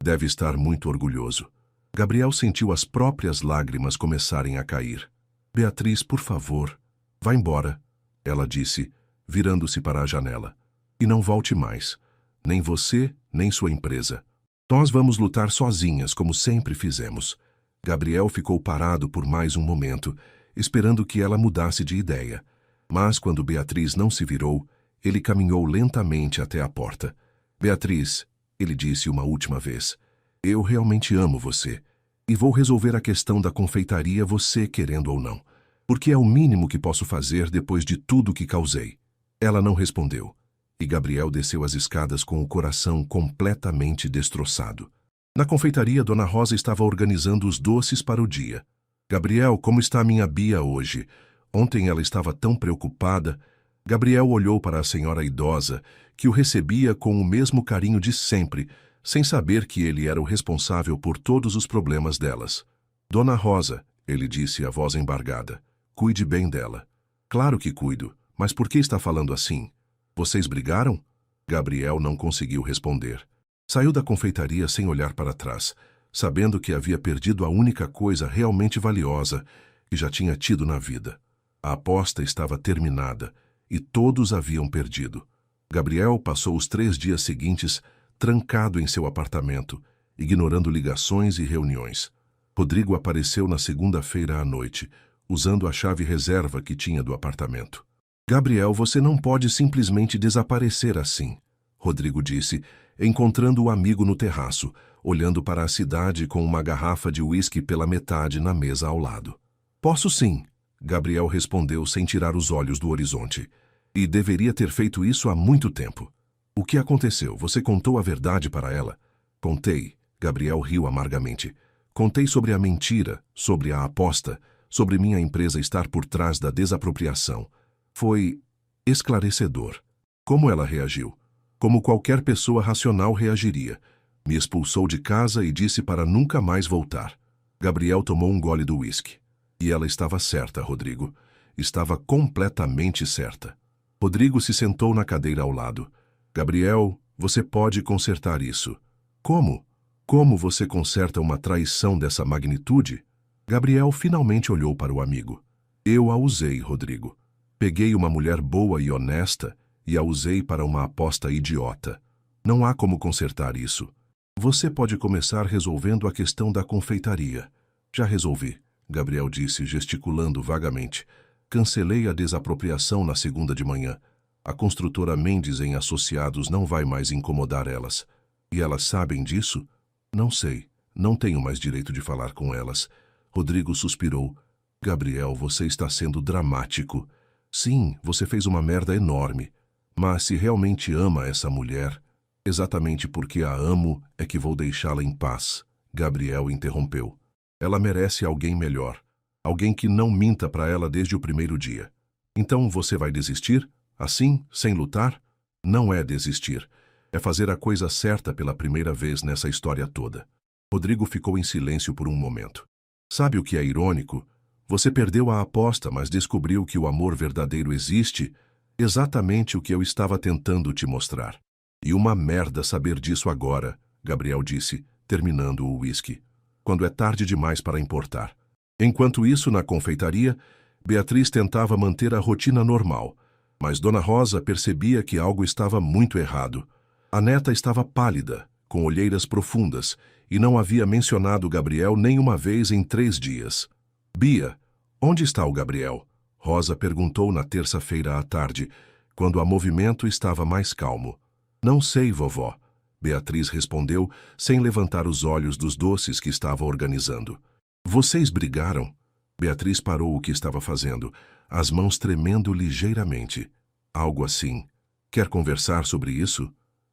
Deve estar muito orgulhoso. Gabriel sentiu as próprias lágrimas começarem a cair. Beatriz, por favor, vá embora, ela disse, virando-se para a janela. E não volte mais. Nem você, nem sua empresa. Nós vamos lutar sozinhas, como sempre fizemos. Gabriel ficou parado por mais um momento, esperando que ela mudasse de ideia. Mas quando Beatriz não se virou, ele caminhou lentamente até a porta. Beatriz, ele disse uma última vez, eu realmente amo você. E vou resolver a questão da confeitaria, você querendo ou não. Porque é o mínimo que posso fazer depois de tudo que causei. Ela não respondeu. E Gabriel desceu as escadas com o coração completamente destroçado. Na confeitaria, Dona Rosa estava organizando os doces para o dia. Gabriel, como está a minha Bia hoje? Ontem ela estava tão preocupada. Gabriel olhou para a senhora idosa, que o recebia com o mesmo carinho de sempre, sem saber que ele era o responsável por todos os problemas delas. Dona Rosa, ele disse, a voz embargada, cuide bem dela. Claro que cuido, mas por que está falando assim? Vocês brigaram? Gabriel não conseguiu responder. Saiu da confeitaria sem olhar para trás, sabendo que havia perdido a única coisa realmente valiosa que já tinha tido na vida. A aposta estava terminada e todos haviam perdido. Gabriel passou os 3 dias seguintes trancado em seu apartamento, ignorando ligações e reuniões. Rodrigo apareceu na segunda-feira à noite, usando a chave reserva que tinha do apartamento. Gabriel, você não pode simplesmente desaparecer assim, Rodrigo disse, encontrando o amigo no terraço, olhando para a cidade com uma garrafa de uísque pela metade na mesa ao lado. Posso sim, Gabriel respondeu sem tirar os olhos do horizonte. E deveria ter feito isso há muito tempo. O que aconteceu? Você contou a verdade para ela? Contei. Gabriel riu amargamente. Contei sobre a mentira, sobre a aposta, sobre minha empresa estar por trás da desapropriação. Foi esclarecedor. Como ela reagiu? Como qualquer pessoa racional reagiria. Me expulsou de casa e disse para nunca mais voltar. Gabriel tomou um gole do uísque. E ela estava certa, Rodrigo. Estava completamente certa. Rodrigo se sentou na cadeira ao lado. Gabriel, você pode consertar isso. Como? Como você conserta uma traição dessa magnitude? Gabriel finalmente olhou para o amigo. Eu a usei, Rodrigo. Peguei uma mulher boa e honesta e a usei para uma aposta idiota. Não há como consertar isso. Você pode começar resolvendo a questão da confeitaria. Já resolvi, Gabriel disse, gesticulando vagamente. Cancelei a desapropriação na segunda de manhã. A construtora Mendes em Associados não vai mais incomodar elas. E elas sabem disso? Não sei. Não tenho mais direito de falar com elas. Rodrigo suspirou. Gabriel, você está sendo dramático. Sim, você fez uma merda enorme. Mas se realmente ama essa mulher, exatamente porque a amo é que vou deixá-la em paz. Gabriel interrompeu. Ela merece alguém melhor. Alguém que não minta para ela desde o primeiro dia. Então você vai desistir? Assim, sem lutar? Não é desistir. É fazer a coisa certa pela primeira vez nessa história toda. Rodrigo ficou em silêncio por um momento. Sabe o que é irônico? Você perdeu a aposta, mas descobriu que o amor verdadeiro existe, exatamente o que eu estava tentando te mostrar. E uma merda saber disso agora, Gabriel disse, terminando o uísque. Quando é tarde demais para importar. Enquanto isso, na confeitaria, Beatriz tentava manter a rotina normal, mas Dona Rosa percebia que algo estava muito errado. A neta estava pálida, com olheiras profundas, e não havia mencionado Gabriel nem uma vez em 3 dias. Bia, onde está o Gabriel? Rosa perguntou na terça-feira à tarde, quando o movimento estava mais calmo. Não sei, vovó. Beatriz respondeu, sem levantar os olhos dos doces que estava organizando. Vocês brigaram? Beatriz parou o que estava fazendo, as mãos tremendo ligeiramente. Algo assim. Quer conversar sobre isso?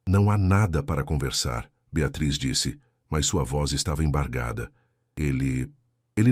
Não há nada para conversar, Beatriz disse, mas sua voz estava embargada. Ele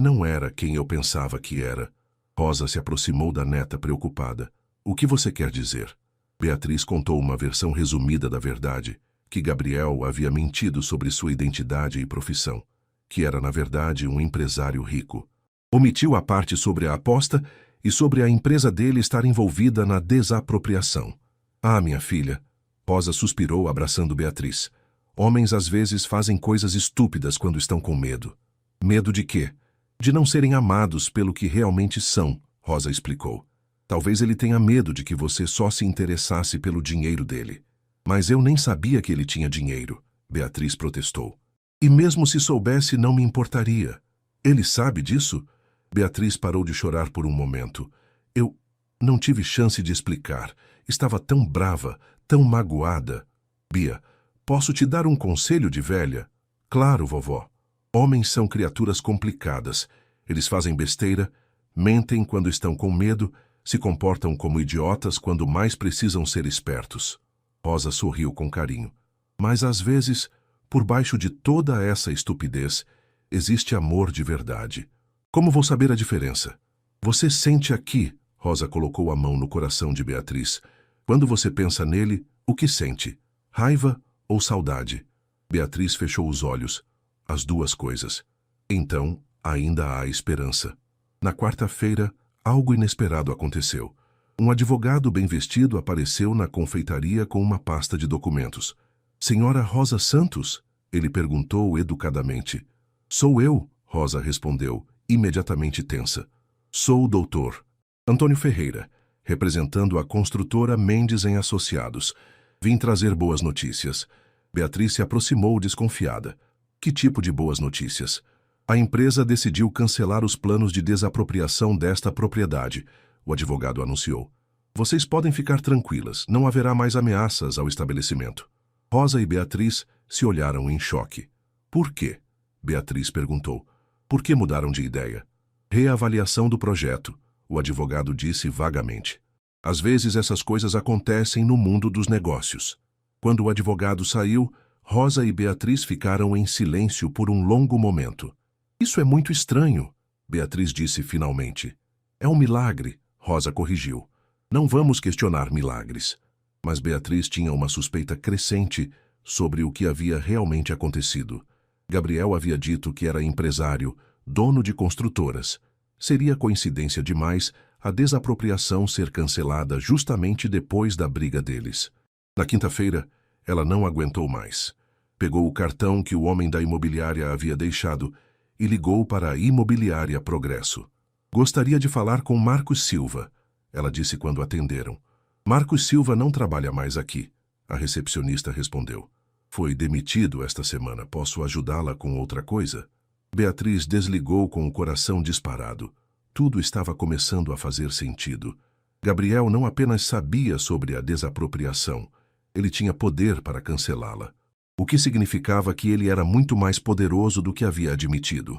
não era quem eu pensava que era. Rosa se aproximou da neta preocupada. O que você quer dizer? Beatriz contou uma versão resumida da verdade, que Gabriel havia mentido sobre sua identidade e profissão, que era, na verdade, um empresário rico. Omitiu a parte sobre a aposta e sobre a empresa dele estar envolvida na desapropriação. Ah, minha filha, Rosa suspirou abraçando Beatriz. Homens às vezes fazem coisas estúpidas quando estão com medo. Medo de quê? De não serem amados pelo que realmente são, Rosa explicou. Talvez ele tenha medo de que você só se interessasse pelo dinheiro dele. Mas eu nem sabia que ele tinha dinheiro, Beatriz protestou. E mesmo se soubesse, não me importaria. Ele sabe disso? Beatriz parou de chorar por um momento. Eu não tive chance de explicar. Estava tão brava, tão magoada. Bia, posso te dar um conselho de velha? Claro, vovó. Homens são criaturas complicadas. Eles fazem besteira, mentem quando estão com medo, se comportam como idiotas quando mais precisam ser espertos. Rosa sorriu com carinho. Mas às vezes, por baixo de toda essa estupidez, existe amor de verdade. Como vou saber a diferença? Você sente aqui, Rosa colocou a mão no coração de Beatriz. Quando você pensa nele, o que sente? Raiva ou saudade? Beatriz fechou os olhos. As duas coisas. Então, ainda há esperança. Na quarta-feira, algo inesperado aconteceu. Um advogado bem vestido apareceu na confeitaria com uma pasta de documentos. Senhora Rosa Santos? Ele perguntou educadamente. Sou eu, Rosa respondeu, imediatamente tensa. Sou o doutor Antônio Ferreira, representando a construtora Mendes em Associados. Vim trazer boas notícias. Beatriz se aproximou desconfiada. Que tipo de boas notícias? A empresa decidiu cancelar os planos de desapropriação desta propriedade, o advogado anunciou. Vocês podem ficar tranquilas, não haverá mais ameaças ao estabelecimento. Rosa e Beatriz se olharam em choque. Por quê? Beatriz perguntou. Por que mudaram de ideia? Reavaliação do projeto, o advogado disse vagamente. Às vezes essas coisas acontecem no mundo dos negócios. Quando o advogado saiu, Rosa e Beatriz ficaram em silêncio por um longo momento. Isso é muito estranho, Beatriz disse finalmente. É um milagre, Rosa corrigiu. Não vamos questionar milagres. Mas Beatriz tinha uma suspeita crescente sobre o que havia realmente acontecido. Gabriel havia dito que era empresário, dono de construtoras. Seria coincidência demais a desapropriação ser cancelada justamente depois da briga deles. Na quinta-feira, ela não aguentou mais. Pegou o cartão que o homem da imobiliária havia deixado e ligou para a imobiliária Progresso. Gostaria de falar com Marcos Silva, ela disse quando atenderam. Marcos Silva não trabalha mais aqui, a recepcionista respondeu. Foi demitido esta semana. Posso ajudá-la com outra coisa? Beatriz desligou com o coração disparado. Tudo estava começando a fazer sentido. Gabriel não apenas sabia sobre a desapropriação, ele tinha poder para cancelá-la. O que significava que ele era muito mais poderoso do que havia admitido.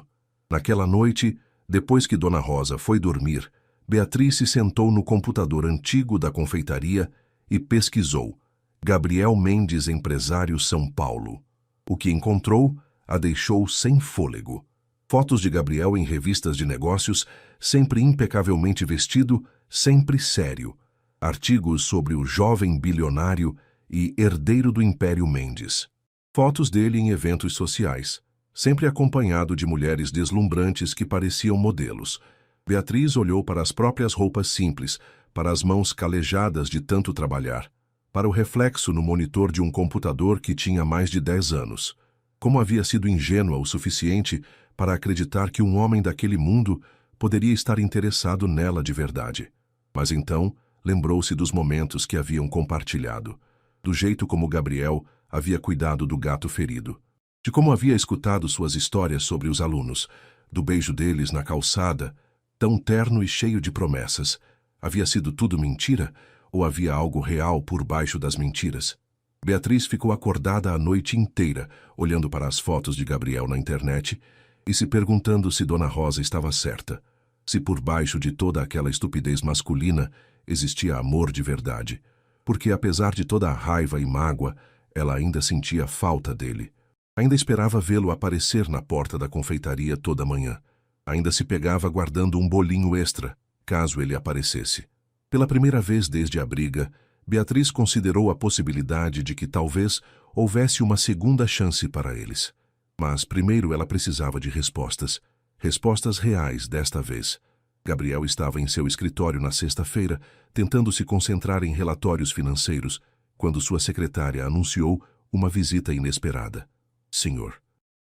Naquela noite, depois que Dona Rosa foi dormir, Beatriz se sentou no computador antigo da confeitaria e pesquisou Gabriel Mendes, empresário, São Paulo. O que encontrou a deixou sem fôlego. Fotos de Gabriel em revistas de negócios, sempre impecavelmente vestido, sempre sério. Artigos sobre o jovem bilionário e herdeiro do Império Mendes. Fotos dele em eventos sociais, sempre acompanhado de mulheres deslumbrantes que pareciam modelos. Beatriz olhou para as próprias roupas simples, para as mãos calejadas de tanto trabalhar, para o reflexo no monitor de um computador que tinha mais de 10 anos. Como havia sido ingênua o suficiente para acreditar que um homem daquele mundo poderia estar interessado nela de verdade. Mas então lembrou-se dos momentos que haviam compartilhado, do jeito como Gabriel havia cuidado do gato ferido, de como havia escutado suas histórias sobre os alunos, do beijo deles na calçada, tão terno e cheio de promessas. Havia sido tudo mentira ou havia algo real por baixo das mentiras? Beatriz ficou acordada a noite inteira, olhando para as fotos de Gabriel na internet e se perguntando se Dona Rosa estava certa, se por baixo de toda aquela estupidez masculina existia amor de verdade, porque apesar de toda a raiva e mágoa, ela ainda sentia falta dele. Ainda esperava vê-lo aparecer na porta da confeitaria toda manhã. Ainda se pegava guardando um bolinho extra, caso ele aparecesse. Pela primeira vez desde a briga, Beatriz considerou a possibilidade de que talvez houvesse uma segunda chance para eles. Mas primeiro ela precisava de respostas. Respostas reais desta vez. Gabriel estava em seu escritório na sexta-feira, tentando se concentrar em relatórios financeiros, quando sua secretária anunciou uma visita inesperada. Senhor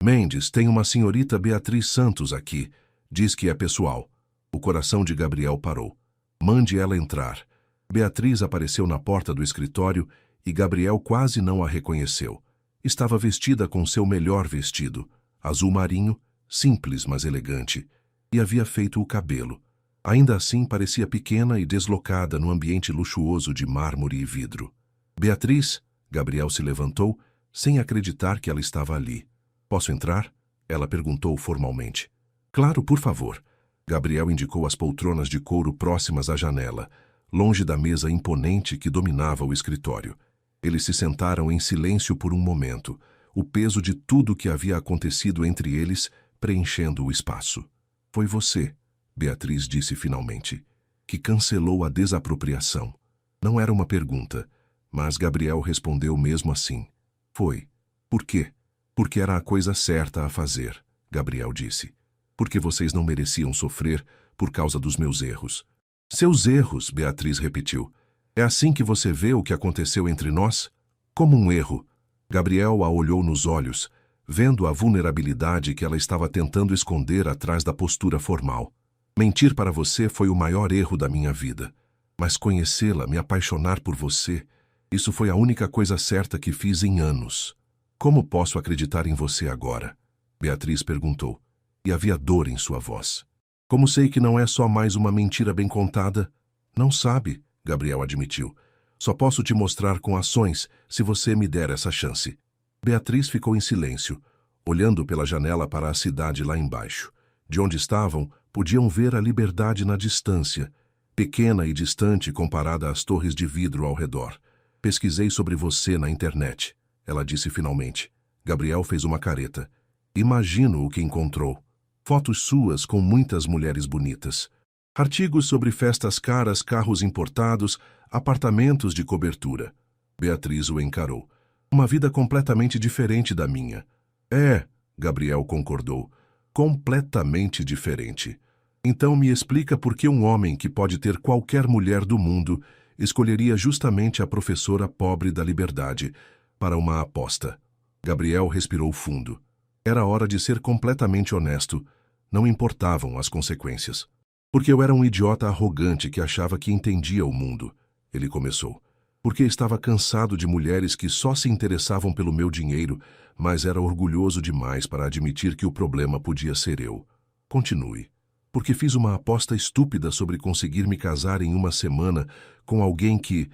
Mendes, tem uma senhorita Beatriz Santos aqui. Diz que é pessoal. O coração de Gabriel parou. Mande ela entrar. Beatriz apareceu na porta do escritório e Gabriel quase não a reconheceu. Estava vestida com seu melhor vestido, azul marinho, simples mas elegante, e havia feito o cabelo. Ainda assim parecia pequena e deslocada no ambiente luxuoso de mármore e vidro. Beatriz, Gabriel se levantou, sem acreditar que ela estava ali. Posso entrar? Ela perguntou formalmente. Claro, por favor. Gabriel indicou as poltronas de couro próximas à janela, longe da mesa imponente que dominava o escritório. Eles se sentaram em silêncio por um momento, o peso de tudo o que havia acontecido entre eles preenchendo o espaço. Foi você, Beatriz disse finalmente, que cancelou a desapropriação. Não era uma pergunta, mas Gabriel respondeu mesmo assim. Foi. Por quê? Porque era a coisa certa a fazer, Gabriel disse. Porque vocês não mereciam sofrer por causa dos meus erros. Seus erros, Beatriz repetiu. É assim que você vê o que aconteceu entre nós? Como um erro. Gabriel a olhou nos olhos, vendo a vulnerabilidade que ela estava tentando esconder atrás da postura formal. Mentir para você foi o maior erro da minha vida. Mas conhecê-la, me apaixonar por você, isso foi a única coisa certa que fiz em anos. Como posso acreditar em você agora? Beatriz perguntou, e havia dor em sua voz. Como sei que não é só mais uma mentira bem contada? Não sabe, Gabriel admitiu. Só posso te mostrar com ações se você me der essa chance. Beatriz ficou em silêncio, olhando pela janela para a cidade lá embaixo. De onde estavam, podiam ver a liberdade na distância, pequena e distante comparada às torres de vidro ao redor. Pesquisei sobre você na internet, ela disse finalmente. Gabriel fez uma careta. Imagino o que encontrou. Fotos suas com muitas mulheres bonitas. Artigos sobre festas caras, carros importados, apartamentos de cobertura. Beatriz o encarou. Uma vida completamente diferente da minha. É, Gabriel concordou. Completamente diferente. Então me explica por que um homem que pode ter qualquer mulher do mundo escolheria justamente a professora pobre da liberdade para uma aposta. Gabriel respirou fundo. Era hora de ser completamente honesto. Não importavam as consequências. Porque eu era um idiota arrogante que achava que entendia o mundo. Ele começou. Porque estava cansado de mulheres que só se interessavam pelo meu dinheiro, mas era orgulhoso demais para admitir que o problema podia ser eu. Continue. Porque fiz uma aposta estúpida sobre conseguir me casar em uma semana com alguém que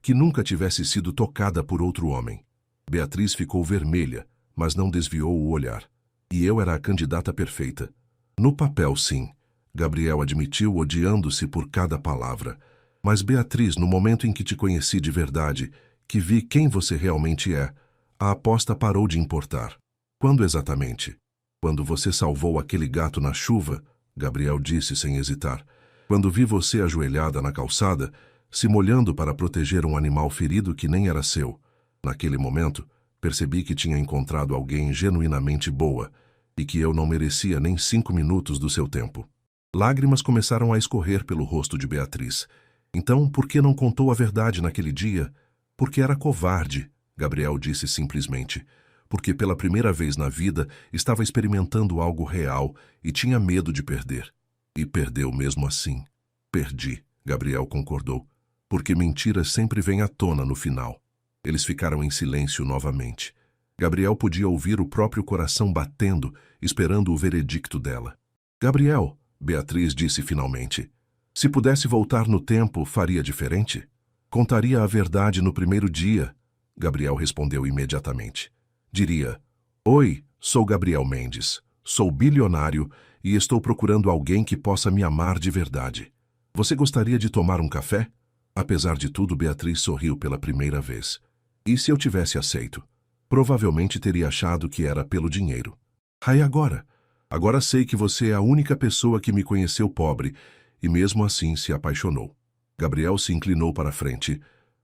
nunca tivesse sido tocada por outro homem. Beatriz ficou vermelha, mas não desviou o olhar. E eu era a candidata perfeita. No papel, sim. Gabriel admitiu, odiando-se por cada palavra. Mas, Beatriz, no momento em que te conheci de verdade, que vi quem você realmente é, a aposta parou de importar. Quando exatamente? Quando você salvou aquele gato na chuva? Gabriel disse sem hesitar. Quando vi você ajoelhada na calçada, se molhando para proteger um animal ferido que nem era seu. Naquele momento, percebi que tinha encontrado alguém genuinamente boa e que eu não merecia nem 5 minutos do seu tempo. Lágrimas começaram a escorrer pelo rosto de Beatriz. Então, por que não contou a verdade naquele dia? Porque era covarde, Gabriel disse simplesmente. Porque pela primeira vez na vida estava experimentando algo real e tinha medo de perder. E perdeu mesmo assim. Perdi, Gabriel concordou. Porque mentiras sempre vêm à tona no final. Eles ficaram em silêncio novamente. Gabriel podia ouvir o próprio coração batendo, esperando o veredicto dela. Gabriel, Beatriz disse finalmente. Se pudesse voltar no tempo, faria diferente? Contaria a verdade no primeiro dia? Gabriel respondeu imediatamente. Diria, oi, sou Gabriel Mendes, sou bilionário e estou procurando alguém que possa me amar de verdade. Você gostaria de tomar um café? Apesar de tudo, Beatriz sorriu pela primeira vez. E se eu tivesse aceito? Provavelmente teria achado que era pelo dinheiro. Ai, agora? Agora sei que você é a única pessoa que me conheceu pobre e mesmo assim se apaixonou. Gabriel se inclinou para a frente.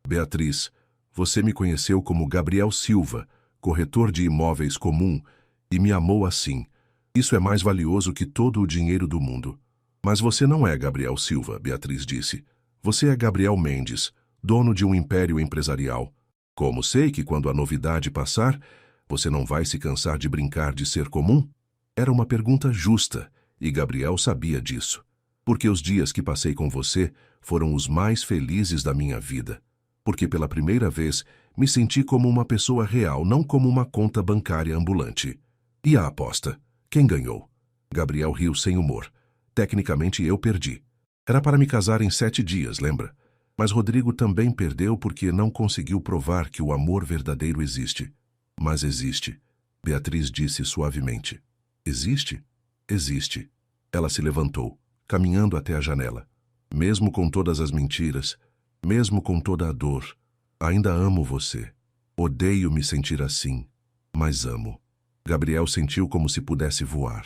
Beatriz, você me conheceu como Gabriel Silva, corretor de imóveis comum, e me amou assim. Isso é mais valioso que todo o dinheiro do mundo. Mas você não é Gabriel Silva, Beatriz disse. Você é Gabriel Mendes, dono de um império empresarial. Como sei que quando a novidade passar, você não vai se cansar de brincar de ser comum? Era uma pergunta justa, e Gabriel sabia disso. Porque os dias que passei com você foram os mais felizes da minha vida. Porque pela primeira vez me senti como uma pessoa real, não como uma conta bancária ambulante. E a aposta? Quem ganhou? Gabriel riu sem humor. Tecnicamente eu perdi. Era para me casar em 7 dias, lembra? Mas Rodrigo também perdeu porque não conseguiu provar que o amor verdadeiro existe. Mas existe, Beatriz disse suavemente. Existe? Existe. Ela se levantou, caminhando até a janela. Mesmo com todas as mentiras, mesmo com toda a dor, ainda amo você. Odeio me sentir assim, mas amo. Gabriel sentiu como se pudesse voar.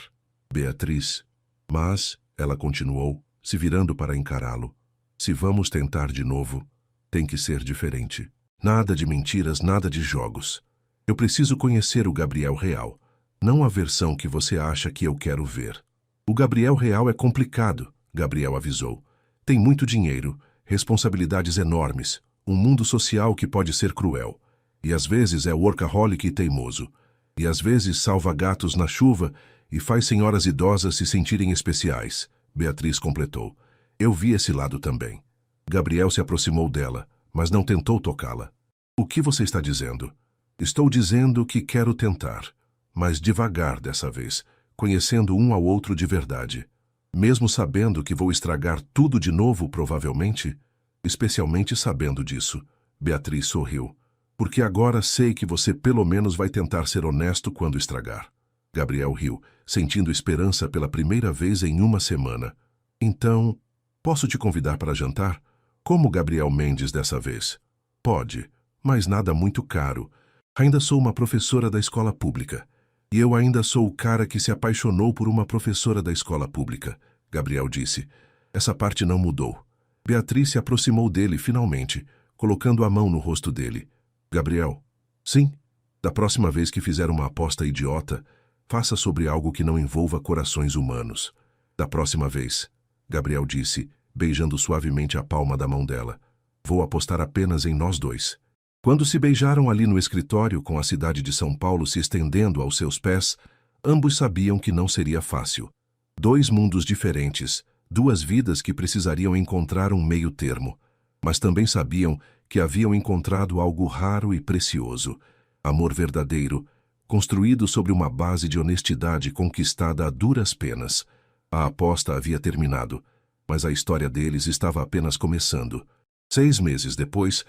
Beatriz. Mas, ela continuou, se virando para encará-lo. Se vamos tentar de novo, tem que ser diferente. Nada de mentiras, nada de jogos. Eu preciso conhecer o Gabriel real, não a versão que você acha que eu quero ver. O Gabriel real é complicado, Gabriel avisou. Tem muito dinheiro, responsabilidades enormes, um mundo social que pode ser cruel. E às vezes é workaholic e teimoso. E às vezes salva gatos na chuva e faz senhoras idosas se sentirem especiais, Beatriz completou. Eu vi esse lado também. Gabriel se aproximou dela, mas não tentou tocá-la. O que você está dizendo? Estou dizendo que quero tentar, mas devagar dessa vez, conhecendo um ao outro de verdade. Mesmo sabendo que vou estragar tudo de novo, provavelmente, especialmente sabendo disso, Beatriz sorriu. Porque agora sei que você pelo menos vai tentar ser honesto quando estragar. Gabriel riu, sentindo esperança pela primeira vez em uma semana. Então, posso te convidar para jantar? Como Gabriel Mendes dessa vez? Pode, mas nada muito caro. Ainda sou uma professora da escola pública. E eu ainda sou o cara que se apaixonou por uma professora da escola pública, Gabriel disse. Essa parte não mudou. Beatriz se aproximou dele finalmente, colocando a mão no rosto dele. Gabriel, sim, da próxima vez que fizer uma aposta idiota, faça sobre algo que não envolva corações humanos. Da próxima vez, Gabriel disse, beijando suavemente a palma da mão dela. Vou apostar apenas em nós dois. Quando se beijaram ali no escritório com a cidade de São Paulo se estendendo aos seus pés, Ambos sabiam que não seria fácil. Dois mundos diferentes, duas vidas que precisariam encontrar um meio termo. Mas também sabiam que haviam encontrado algo raro e precioso. Amor verdadeiro, construído sobre uma base de honestidade conquistada a duras penas. A aposta havia terminado, mas a história deles estava apenas começando. 6 meses depois,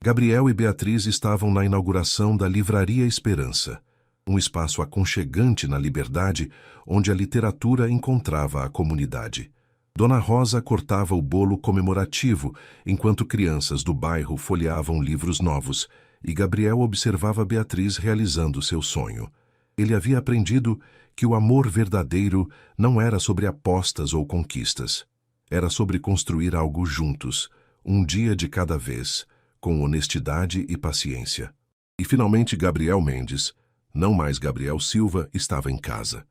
Gabriel e Beatriz estavam na inauguração da Livraria Esperança, um espaço aconchegante na Liberdade, onde a literatura encontrava a comunidade. Dona Rosa cortava o bolo comemorativo, enquanto crianças do bairro folheavam livros novos, e Gabriel observava Beatriz realizando seu sonho. Ele havia aprendido que o amor verdadeiro não era sobre apostas ou conquistas. Era sobre construir algo juntos, um dia de cada vez, com honestidade e paciência. E finalmente Gabriel Mendes, não mais Gabriel Silva, estava em casa.